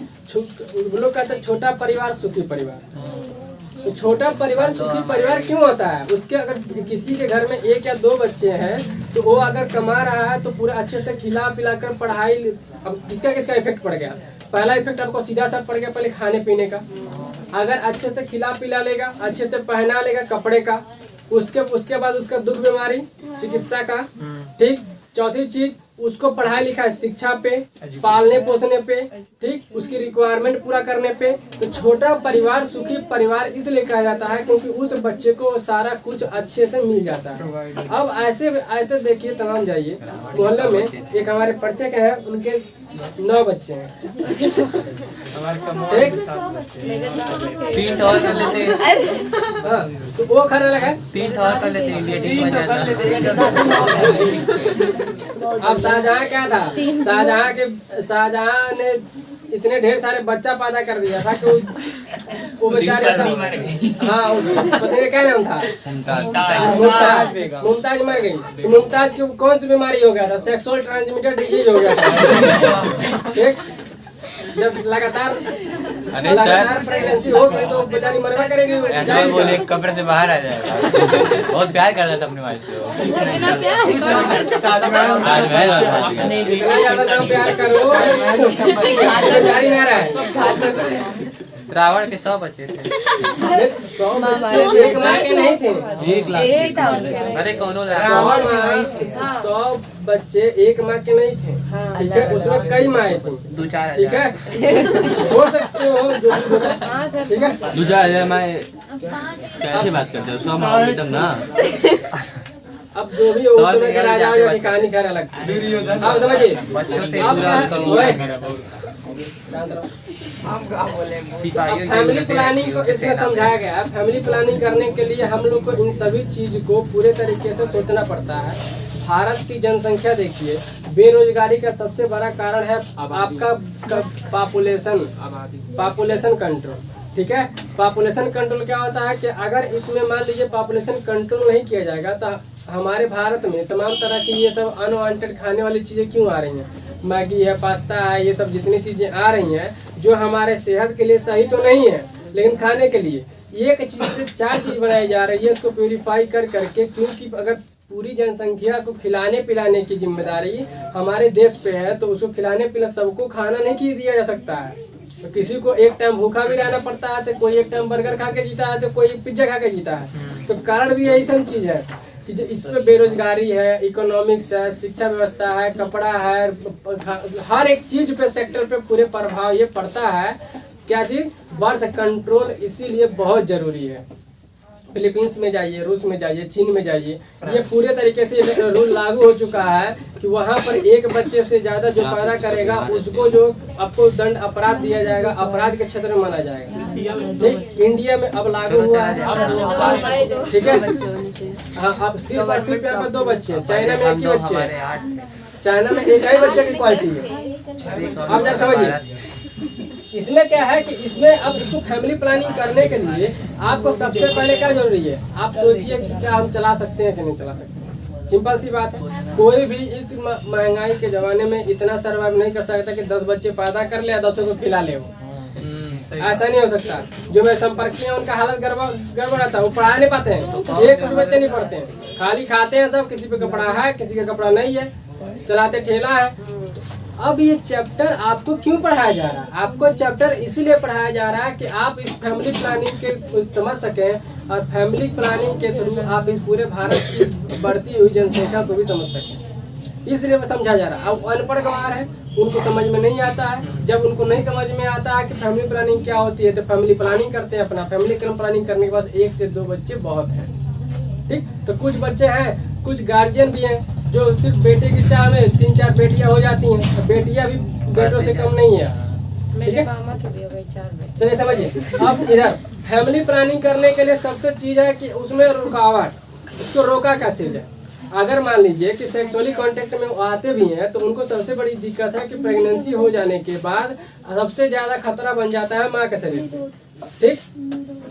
लोग कहते हैं छोटा परिवार सुखी परिवार, तो छोटा परिवार सुखी परिवार क्यों होता है, उसके अगर किसी के घर में 1 या 2 बच्चे हैं तो वो अगर कमा रहा है तो पूरा अच्छे से खिला पिला कर पढ़ाई। अब किसका इफेक्ट पड़ गया, पहला इफेक्ट आपको सीधा सा पड़ गया पहले खाने पीने का। अगर अच्छे से खिला पिला लेगा, अच्छे से पहना लेगा कपड़े का, उसके बाद उसका दुख बीमारी चिकित्सा का, ठीक। चौथी चीज उसको पढ़ाई लिखाई शिक्षा पे, पालने पोसने पे, ठीक, उसकी रिक्वायरमेंट पूरा करने पे। तो छोटा परिवार सुखी परिवार इसलिए कहा जाता है क्योंकि उस बच्चे को सारा कुछ अच्छे से मिल जाता है। अब ऐसे देखिए, तमाम जाइए मोहल्ले में, एक हमारे परिचय के हैं, उनके 9 बच्चे हैं, ठीक, 3 और कर लेते हैं। हाँ, तो वो खरा लगा 3 और कर लेते हैं, इंडिया टीम में जाता। अब शाहजहां क्या था, शाहजहां ने इतने ढेर सारे बच्चा पैदा कर दिया था कि वो बेचारे हाँ, उसकी पत्नी का क्या नाम था, मुमताज मर गई। तो मुमताज की कौन सी बीमारी हो गया था, सेक्सुअल ट्रांसमिटेड डिजीज हो गया था, ठीक। जब लगातार प्रेगनेंसी हो गई तो बेचारी मरवा करेगी, बोले कब्र से बाहर आ जाएगा। बहुत प्यार करता था अपनी वाइफ से, कितना प्यार इतना ज्यादा प्यार करो, बेचारी ना रहे। रावण के 100 बच्चे थे, 100 बच्चे एक माँ के नहीं थे, 1 लाख। अरे कौन रावण 100 बच्चे एक माँ के नहीं थे, ठीक है, उसमें कई माएँ थी, 2-4 ठीक है, हो सकते हो, ठीक है, 2-4 माएँ कैसे बात करते हो, 100 माँ तब ना। अब जो भी उस समय का राजा की कहानी खैर अलग, आप समझिए। बच्चों से फैमिली प्लानिंग को इसमें समझाया गया है। फैमिली प्लानिंग करने के लिए हम लोग को इन सभी चीज को पूरे तरीके से सोचना पड़ता है। भारत की जनसंख्या देखिए बेरोजगारी का सबसे बड़ा कारण है आपका पॉपुलेशन कंट्रोल। ठीक है, पॉपुलेशन कंट्रोल क्या होता है कि अगर इसमें मान लीजिए पॉपुलेशन कंट्रोल नहीं किया जाएगा तो हमारे भारत में तमाम तरह की ये सब अनवांटेड खाने वाली चीज़ें क्यों आ रही हैं, मैगी है, पास्ता है, ये सब जितनी चीज़ें आ रही हैं जो हमारे सेहत के लिए सही तो नहीं है, लेकिन खाने के लिए एक चीज़ से 4 चीज़ बनाई जा रही है, इसको प्यूरिफाई कर करके, क्योंकि अगर पूरी जनसंख्या को खिलाने पिलाने की जिम्मेदारी हमारे देश पे है तो उसको खिलाने पिलाने सबको खाना नहीं दिया जा सकता है। तो किसी को एक टाइम भूखा भी रहना पड़ता है, तो कोई एक टाइम बर्गर खा के जीता है, तो कोई पिज्जा खा के जीता है। तो कारण भी यही सब चीज़ है कि जो इस पे बेरोजगारी है, इकोनॉमिक्स है, शिक्षा व्यवस्था है, कपड़ा है, हर एक चीज़ पे सेक्टर पे पूरे प्रभाव ये पड़ता है। क्या चीज़? बर्थ कंट्रोल इसीलिए बहुत ज़रूरी है। फिलीपींस में जाइए, रूस में जाइए, चीन में जाइए, ये पूरे तरीके से रूल लागू हो चुका है कि वहाँ पर एक बच्चे से ज़्यादा जो पैदा करेगा उसको जो आपको दंड अपराध दिया जाएगा, अपराध के क्षेत्र में माना जाएगा। ठीक, इंडिया में अब लागू हुआ है। ठीक है, हाँ, अब सिर्फ और सिर्फ यहाँ पर 2 बच्चे, चाइना में 1 ही बच्चे है, चाइना में 1 ही बच्चे की क्वालिटी है। आप जरा समझिए इसमें क्या है कि इसमें अब इसको फैमिली प्लानिंग करने के लिए आपको सबसे पहले क्या जरूरी है, आप सोचिए कि क्या हम चला सकते हैं कि नहीं चला सकते। सिंपल सी बात है, कोई भी इस महंगाई के ज़माने में इतना सर्वाइव नहीं कर सकता कि 10 बच्चे पैदा कर ले या 10 को खिला ले। वो ऐसा नहीं हो सकता। जो मेरे संपर्क हैं उनका हालत गड़बड़ रहता है, वो पढ़ा नहीं पाते हैं, एक भी बच्चे नहीं पढ़ते हैं, खाली खाते हैं सब, किसी पे कपड़ा है किसी का कपड़ा नहीं है, चलाते ठेला है। अब ये चैप्टर आपको क्यों पढ़ाया जा रहा है? आपको चैप्टर इसलिए पढ़ाया जा रहा है कि आप इस फैमिली प्लानिंग के समझ सकें और फैमिली प्लानिंग के थ्रू आप इस पूरे भारत की बढ़ती हुई जनसंख्या को भी समझ सकें, इसलिए समझा जा रहा है। अब अनपढ़ गंवार है, उनको समझ में नहीं आता है। जब उनको नहीं समझ में आता है कि फैमिली प्लानिंग क्या होती है तो फैमिली प्लानिंग करते हैं अपना। फैमिली प्लानिंग करने के बाद 1 से 2 बच्चे बहुत हैं। ठीक, तो कुछ बच्चे हैं, कुछ गार्जियन भी हैं जो सिर्फ बेटे की चाह में 3-4 बेटियां हो जाती हैं, तो बेटियां भी बेटों से कम नहीं है। मेरे मामा के भी हो गए 4 बेटे। चलिए समझिए, अब इधर फैमिली प्लानिंग करने के लिए सबसे चीज है कि उसमें रुकावट, उसको रोका कैसे जाए। अगर मान लीजिए कि सेक्सुअली कांटेक्ट में आते भी हैं तो उनको सबसे बड़ी दिक्कत है कि प्रेगनेंसी हो जाने के बाद सबसे ज्यादा खतरा बन जाता है माँ के शरीर पे। ठीक,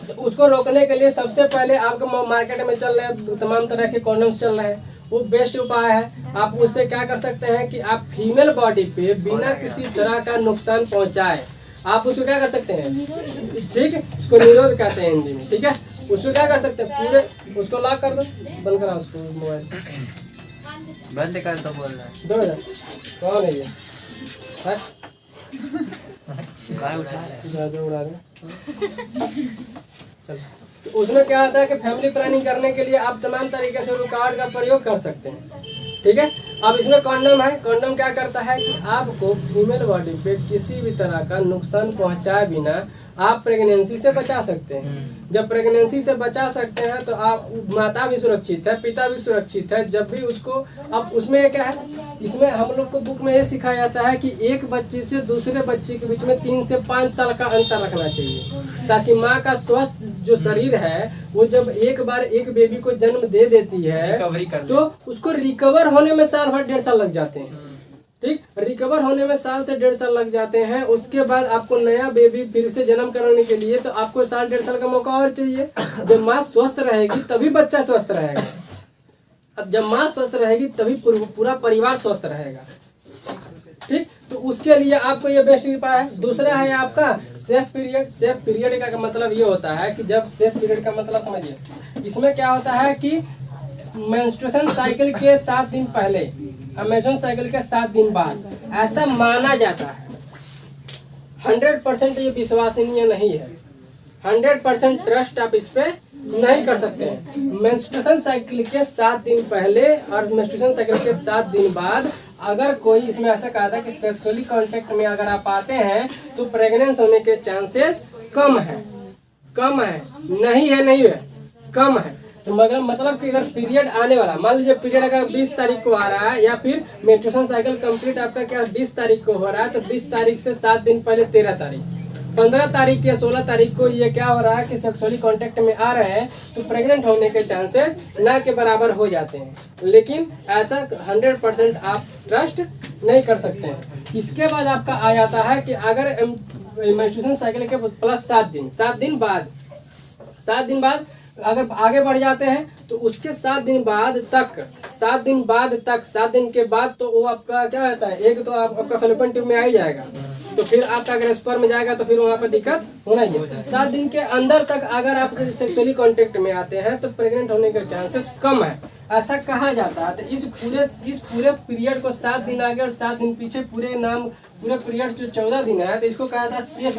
तो उसको रोकने के लिए सबसे पहले आपको मार्केट में चल रहे हैं तमाम तरह के कॉन्डम्स चल रहे हैं, वो बेस्ट उपाय है। आप उससे क्या कर सकते हैं कि आप फीमेल बॉडी पे बिना किसी तरह का नुकसान पहुंचाए आप उसको क्या कर सकते हैं, ठीक है, उसको निरोध कहते हैं हिंदी में। ठीक है, उसको क्या कर सकते हैं, पूरे उसको लॉक कर दो, बंद करा उसको मोबाइल बंद कर तो बोल रहा है। 2000 कौन है ये? काय उठा रहा है? जो उड़ा दे। चल, तो उसमें क्या होता है कि फैमिली प्लानिंग करने के लिए आप तमाम तरीके से रुकावट का प्रयोग कर सकते हैं। ठीक है, अब इसमें कॉन्डम है। कॉन्डम क्या करता है कि आपको फीमेल बॉडी पे किसी भी तरह का नुकसान पहुंचाए बिना आप प्रेगनेंसी से बचा सकते हैं। जब प्रेगनेंसी से बचा सकते हैं तो आप माता भी सुरक्षित है, पिता भी सुरक्षित है। जब भी उसको, अब उसमें क्या है, इसमें हम लोग को बुक में ये सिखाया जाता है कि एक बच्चे से दूसरे बच्चे के बीच में 3 से 5 साल का अंतर रखना चाहिए, ताकि माँ का स्वस्थ जो शरीर है वो जब एक बार एक बेबी को जन्म दे देती है तो उसको रिकवर होने में साल भर 1.5 साल लग जाते हैं। ठीक, रिकवर होने में साल से 1.5 साल लग जाते हैं। उसके बाद आपको नया बेबी फिर से जन्म कराने के लिए तो आपको 1.5 साल का मौका और चाहिए। जब माँ स्वस्थ रहेगी तभी बच्चा स्वस्थ रहेगा। अब जब माँ स्वस्थ रहेगी तभी पूरा परिवार स्वस्थ रहेगा। ठीक, तो उसके लिए आपको ये बेस्ट उपाय है। दूसरा है आपका सेफ पीरियड। सेफ पीरियड का मतलब ये होता है कि जब सेफ पीरियड का मतलब समझिए, इसमें क्या होता है कि मेंस्ट्रुएशन साइकिल के 7 दिन पहले, मेंस्ट्रुएशन साइकिल के 7 दिन बाद, ऐसा माना जाता है। 100% ये विश्वसनीय नहीं है, 100% ट्रस्ट आप इस पे नहीं कर सकते हैं। मेंस्ट्रुएशन साइकिल के 7 दिन पहले और मेंस्ट्रुएशन साइकिल के 7 दिन बाद अगर कोई, इसमें ऐसा कहा था कि सेक्सुअली कांटेक्ट में अगर आप आते हैं तो प्रेग्नेंस होने के चांसेस कम है। कम है, नहीं है, नहीं है, कम है। तो मगर मतलब कि अगर पीरियड आने वाला, मान लीजिए पीरियड अगर 20 तारीख को आ रहा है या फिर मेंस्ट्रुएशन साइकिल कंप्लीट आपका क्या 20 तारीख को हो रहा है, तो 20 तारीख से 7 दिन पहले 13 तारीख 15 तारीख या 16 तारीख को ये क्या हो रहा है कि सेक्सुअली कांटेक्ट में आ रहे हैं तो प्रेग्नेंट होने के चांसेस ना के बराबर हो जाते हैं, लेकिन ऐसा 100% आप ट्रस्ट नहीं कर सकते हैं। इसके बाद आपका आ जाता है कि अगर मेंस्ट्रुएशन साइकिल के प्लस 7 दिन बाद अगर आगे बढ़ जाते हैं तो उसके 7 दिन के बाद तो वो आपका क्या होता है, एक तो आपका फैलोपियन ट्यूब में आ ही जाएगा, तो फिर आपका अगर स्पर्म में जाएगा तो फिर वहाँ पर दिक्कत होना ही है। 7 दिन के अंदर तक अगर आप सेक्सुअली कांटेक्ट में आते हैं तो प्रेग्नेंट होने के चांसेस कम है, ऐसा कहा जाता है। तो इस पूरे पीरियड को 7 दिन आगे और 7 दिन पीछे पूरे पीरियड जो 14 दिन है तो इसको कहा जाता है सेफ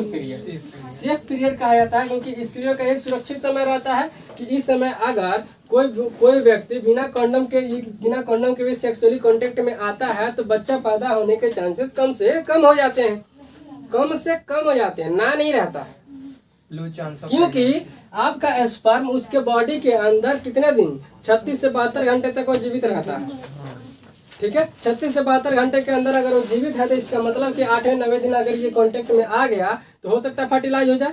पीरियड कहा जाता है, क्योंकि स्त्रियों का ये सुरक्षित समय रहता है कि इस समय अगर कोई व्यक्ति बिना कंडोम के भी सेक्सुअली कांटेक्ट में आता है तो बच्चा पैदा होने के चांसेस कम से कम हो जाते हैं, ना नहीं रहता है। क्योंकि आपका स्पर्म उसके बॉडी के अंदर कितने दिन 36 से 72 घंटे तक वो जीवित रहता है, ठीक है। 36 से 72 घंटे के अंदर अगर वो जीवित है तो इसका मतलब कि 8वें-9वें दिन अगर ये कांटेक्ट में आ गया तो हो सकता है फर्टिलाइज हो जाए,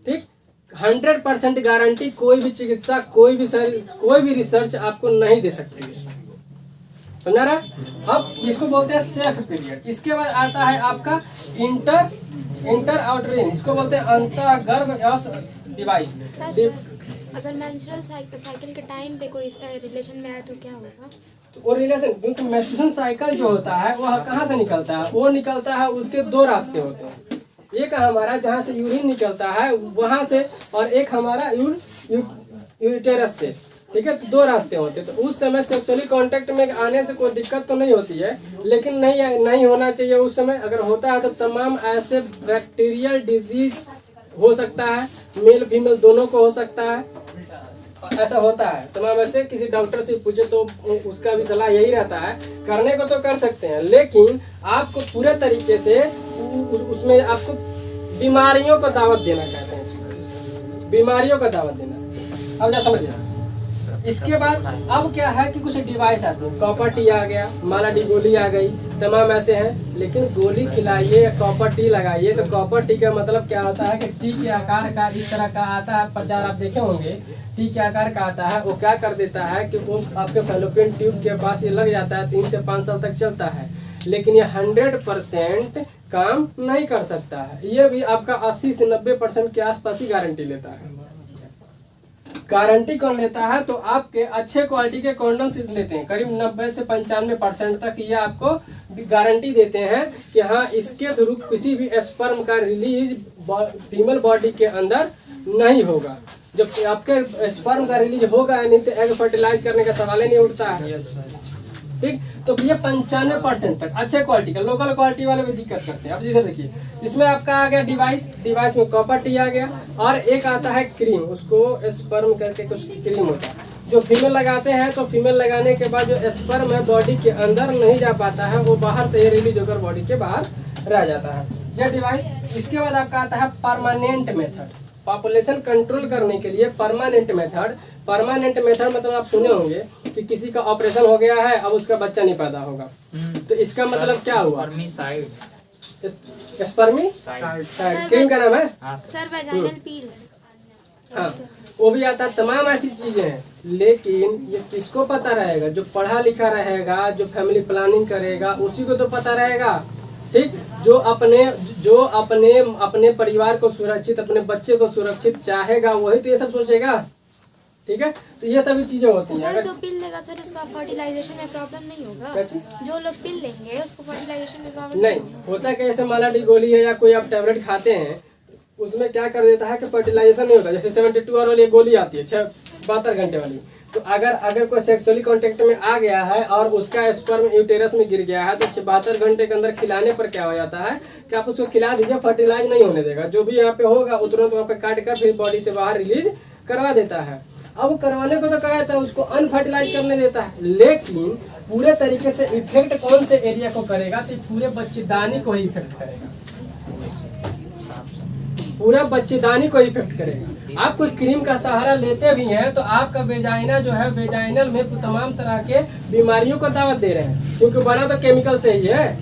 ठीक। 100% गारंटी कोई भी चिकित्सा कोई भी रिसर्च आपको नहीं दे सकती है, समझा रहा। अब इसको बोलते हैं सेफ पीरियड। इसके बाद आता है आपका इंटर आउटरेन, इसको बोलते हैं अंतःगर्भ डिवाइस। अगर मेंस्ट्रुअल साइकिल के टाइम पे कोई रिलेशन में आए तो क्या होगा? तो वो रिलेशन, क्योंकि मेंस्ट्रुएशन साइकिल जो होता है वह कहाँ से निकलता है, वो निकलता है उसके 2 रास्ते होते हैं। एक हमारा जहाँ से यूरिन निकलता है वहाँ से, और एक हमारा यूटेरस से, ठीक है। तो 2 रास्ते होते हैं। तो उस समय सेक्सुअली कांटेक्ट में आने से कोई दिक्कत तो नहीं होती है, लेकिन नहीं होना चाहिए उस समय। अगर होता है तो तमाम ऐसे बैक्टीरियल डिजीज हो सकता है, मेल फीमेल दोनों को हो सकता है, ऐसा होता है तमाम ऐसे। किसी डॉक्टर से पूछे तो उसका भी सलाह यही रहता है, करने को तो कर सकते हैं लेकिन आपको पूरे तरीके से उसमें आपको बीमारियों को दावत देना कहते हैं, बीमारियों को दावत देना। अब जा समझिए। इसके बाद अब क्या है कि कुछ डिवाइस आते हैं, कॉपर टी आ गया, माला डी गोली आ गई, तमाम ऐसे हैं। लेकिन गोली खिलाइए या कॉपर टी लगाइए तो कॉपर टी का मतलब क्या होता है कि टी के आकार का इस तरह का आता है, प्रचार आप देखे होंगे, टी के आकार का आता है। वो क्या कर देता है कि वो आपके फैलोपियन ट्यूब के पास ये लग जाता है, 3 से 5 साल तक चलता है, लेकिन ये 100% काम नहीं कर सकता है। ये भी आपका 80 से 90% के आसपास ही गारंटी लेता है। गारंटी कौन लेता है? तो आपके अच्छे क्वालिटी के कॉन्डम्स लेते हैं, करीब 90 से 95% तक ये आपको गारंटी देते हैं कि हाँ इसके थ्रू किसी भी स्पर्म का रिलीज फीमेल बॉडी के अंदर नहीं होगा। जब आपके स्पर्म का रिलीज होगा नहीं तो एग फर्टिलाइज करने का सवाल ही नहीं उठता है, ठीक। तो ये 95% तक अच्छे क्वालिटी का, लोकल क्वालिटी वाले भी दिक्कत करते हैं। अब इधर देखिए, इसमें आपका आ गया डिवाइस में कॉपर टी आ गया, और एक आता है क्रीम, उसको स्पर्म करके कुछ क्रीम होता है जो फीमेल लगाते हैं। तो फीमेल लगाने के बाद जो स्पर्म है बॉडी के अंदर नहीं जा पाता है, वो बाहर से रिलीज होकर बॉडी के बाहर रह जाता है, यह डिवाइस। इसके बाद आपका आता है परमानेंट मेथड, पॉपुलेशन कंट्रोल करने के लिए परमानेंट मेथड मतलब आप सुने होंगे कि किसी का ऑपरेशन हो गया है, अब उसका बच्चा नहीं पैदा होगा, तो इसका मतलब क्या हुआ? स्पर्मिसाइड क्रीम का नाम है सर, वेजाइनल पील्स। हाँ, वो भी आता है, तमाम ऐसी चीजें हैं। लेकिन ये किसको पता रहेगा? जो पढ़ा लिखा रहेगा, जो फैमिली प्लानिंग करेगा, उसी को तो पता रहेगा, ठीक। जो अपने परिवार को सुरक्षित, अपने बच्चे को सुरक्षित चाहेगा, वही तो ये सब सोचेगा, ठीक है। तो ये सभी चीजें होती हैं। सर जो पिल लेगा सर उसका फर्टिलाइजेशन में प्रॉब्लम नहीं होगा? जो लोग पिल लेंगे उसको फर्टिलाइजेशन में प्रॉब्लम नहीं होता। कि जैसे माला डी गोली है या कोई आप टैबलेट खाते हैं, उसमें क्या कर देता है कि फर्टिलाइजेशन नहीं होता। जैसे 72 आवर वाली गोली आती है, 72 घंटे वाली, तो अगर कोई सेक्सुअली कांटेक्ट में आ गया है और उसका स्पर्म यूटेरस में गिर गया है तो 72 घंटे के अंदर खिलाने पर क्या हो जाता है कि आप उसको खिला दीजिए, फर्टिलाइज नहीं होने देगा। जो भी यहाँ पे होगा तुरंत वहाँ पे काट कर फिर बॉडी से बाहर रिलीज करवा देता है। अब वो करवाने को तो कराता है, उसको अनफर्टिलाइज करने देता है, लेकिन पूरे तरीके से इफेक्ट कौन से एरिया को करेगा? तो पूरे बच्चेदानी को ही इफेक्ट करेगा, पूरा बच्चेदानी को इफेक्ट करेगा। आप कोई क्रीम का सहारा लेते भी हैं तो आपका वेजाइना जो है, वेजाइनल में तमाम तरह के बीमारियों को दावत दे रहे हैं, क्योंकि बना तो केमिकल से ही है,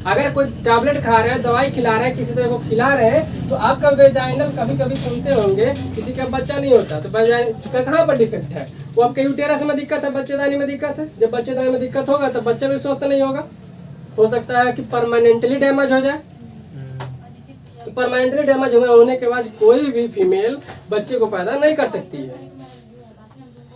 अगर कोई टैबलेट खा रहा है, दवाई खिला रहा है, किसी तरह को खिला रहे हैं, तो आपका वेजाइनल कभी कभी सुनते होंगे किसी का बच्चा नहीं होता, तो वेजाइनल का कहाँ पर डिफेक्ट है? वो आपके यूटेरस में दिक्कत है, बच्चेदानी में दिक्कत है। जब बच्चेदानी में दिक्कत होगा तो बच्चा भी स्वस्थ नहीं होगा, हो सकता है कि परमानेंटली डैमेज हो जाए। तो परमानेंटली डैमेज होने के बाद कोई भी फीमेल बच्चे को पैदा नहीं कर सकती है।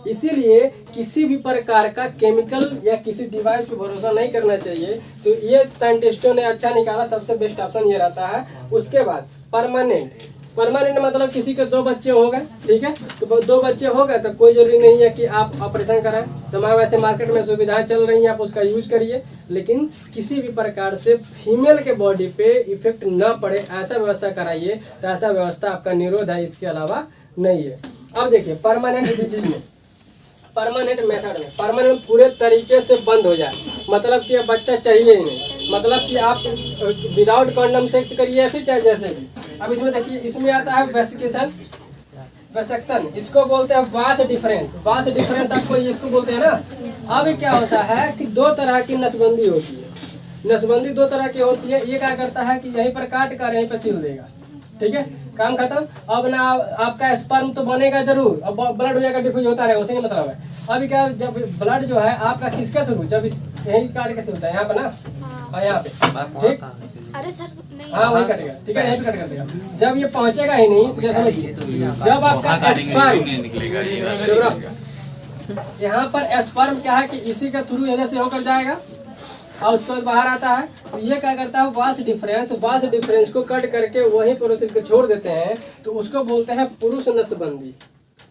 इसीलिए किसी भी प्रकार का केमिकल या किसी डिवाइस पे भरोसा नहीं करना चाहिए। तो ये साइंटिस्टों ने अच्छा निकाला, सबसे बेस्ट ऑप्शन ये रहता है। उसके बाद परमानेंट मतलब किसी के 2 बच्चे हो गए, ठीक है, तो 2 बच्चे हो गए तो कोई जरूरी नहीं है कि आप ऑपरेशन कराएं। तमाम वैसे मार्केट में सुविधाएं चल रही हैं, आप उसका यूज करिए, लेकिन किसी भी प्रकार से फीमेल के बॉडी पे इफेक्ट ना पड़े ऐसा व्यवस्था कराइए। तो ऐसा व्यवस्था आपका निरोध है, इसके अलावा नहीं है। अब देखिए परमानेंट डिजीज में, परमानेंट मेथड में परमानेंट पूरे तरीके से बंद हो जाए, मतलब कि अब बच्चा चाहिए ही नहीं, मतलब कि आप विदाउट कॉन्डम सेक्स करिए फिर चाहे जैसे भी। अब इसमें देखिए, इसमें आता है वेसेक्शन, इसको बोलते हैं वास डिफरेंस। वास डिफरेंस आपको इसको बोलते हैं ना। अब क्या होता है कि 2 तरह की नसबंदी होती है। नसबंदी 2 तरह की होती है। ये क्या करता है कि यहीं पर काट कर यहीं पर सील देगा, ठीक है, काम खत्म। अब ना आपका स्पर्म तो बनेगा जरूर, अब ब्लड हो जाएगा, डिफ्यूज होता रहेगा, उसी का मतलब है। अभी क्या, जब ब्लड जो है आपका किसके थ्रू, जब इस यही काट के सिलता है यहाँ पे ना, और यहाँ पे, ठीक, अरे सर नहीं, हाँ वही कटेगा, ठीक है, यहीं पे कट कर देगा। जब ये पहुंचेगा ही नहीं, तो समझिए जब आपका स्पर्म यहाँ पर स्पर्म क्या है कि इसी के थ्रू यहाँ से होकर जाएगा और उसके बाद बाहर आता है। तो ये क्या करता है, वास डिफरेंस को कट करके वहीं पर उसे छोड़ देते हैं, तो उसको बोलते हैं पुरुष नसबंदी,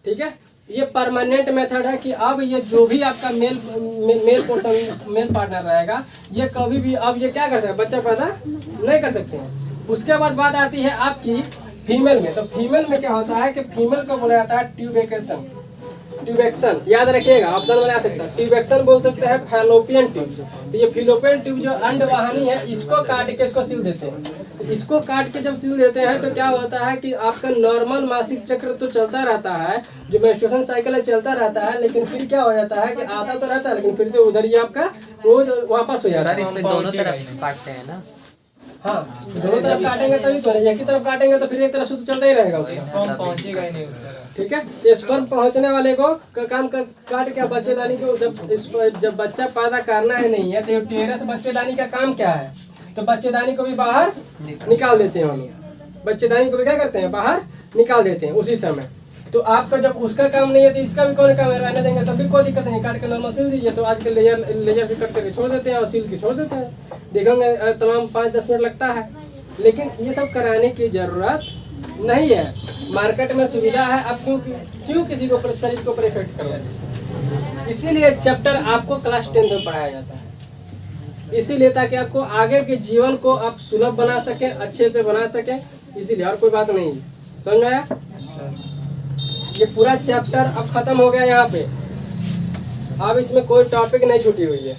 ठीक है। ये परमानेंट मेथड है कि अब ये जो भी आपका मेल पार्टनर रहेगा, ये कभी भी अब ये क्या कर सकते हैं, बच्चा पैदा नहीं कर सकते हैं। उसके बाद बात आती है आपकी फीमेल में। तो फीमेल में क्या होता है कि फीमेल को बोला जाता है ट्यूबेक्शन, याद रखिएगा, ऑप्शन में आ सकता है। ट्यूबेक्शन बोल सकते हैं फैलोपियन ट्यूब। तो ये फैलोपियन ट्यूब जो अंडवाहिनी है, इसको काट के इसको सिल देते हैं। तो इसको काट के जब सिल देते हैं तो क्या होता है कि आपका नॉर्मल मासिक चक्र तो चलता रहता है, जो मेंस्ट्रुएशन साइकिल है चलता रहता है, लेकिन फिर क्या हो जाता है कि आता तो रहता है लेकिन फिर से उधर ही आपका रोज वापस हो जाता है। इसमें दोनों तरफ काटते हैं ना? हाँ, दोनों तरफ काटेंगे तभी तो, एक ही तरफ काटेंगे तो फिर एक तरफ से तो चलता ही रहेगा उसका, स्पर्म पहुंचेगा ही नहीं उस तरह। ठीक है। तो स्पर्म पहुंचने वाले को काम काट के बच्चेदानी को जब बच्चा पैदा करना है नहीं है, तो यूटेरस बच्चेदानी का काम क्या है, तो बच्चेदानी को भी बाहर निकाल देते हैं हम लोग। बच्चेदानी को भी क्या करते हैं, बाहर निकाल देते हैं उसी समय। तो आपका जब उसका काम नहीं है तो इसका भी कौन काम है, रहने देंगे तब भी कोई दिक्कत नहीं, काट के नॉर्मल सिल दीजिए। तो आजकल लेजर से कट करके छोड़ देते हैं और सिल के छोड़ देते हैं, देखेंगे तमाम 5-10 मिनट लगता है। लेकिन ये सब कराने की जरूरत नहीं है, मार्केट में सुविधा है। आप क्यों किसी को शरीर को इफेक्ट करो। इसीलिए चैप्टर आपको क्लास 10 में पढ़ाया जाता है, इसीलिए ताकि आपको आगे के जीवन को आप सुलभ बना सकें, अच्छे से बना सकें, इसीलिए, और कोई बात नहीं है। समझ में आया? ये पूरा चैप्टर अब खत्म हो गया यहाँ पे, अब इसमें कोई टॉपिक नहीं छूटी हुई है।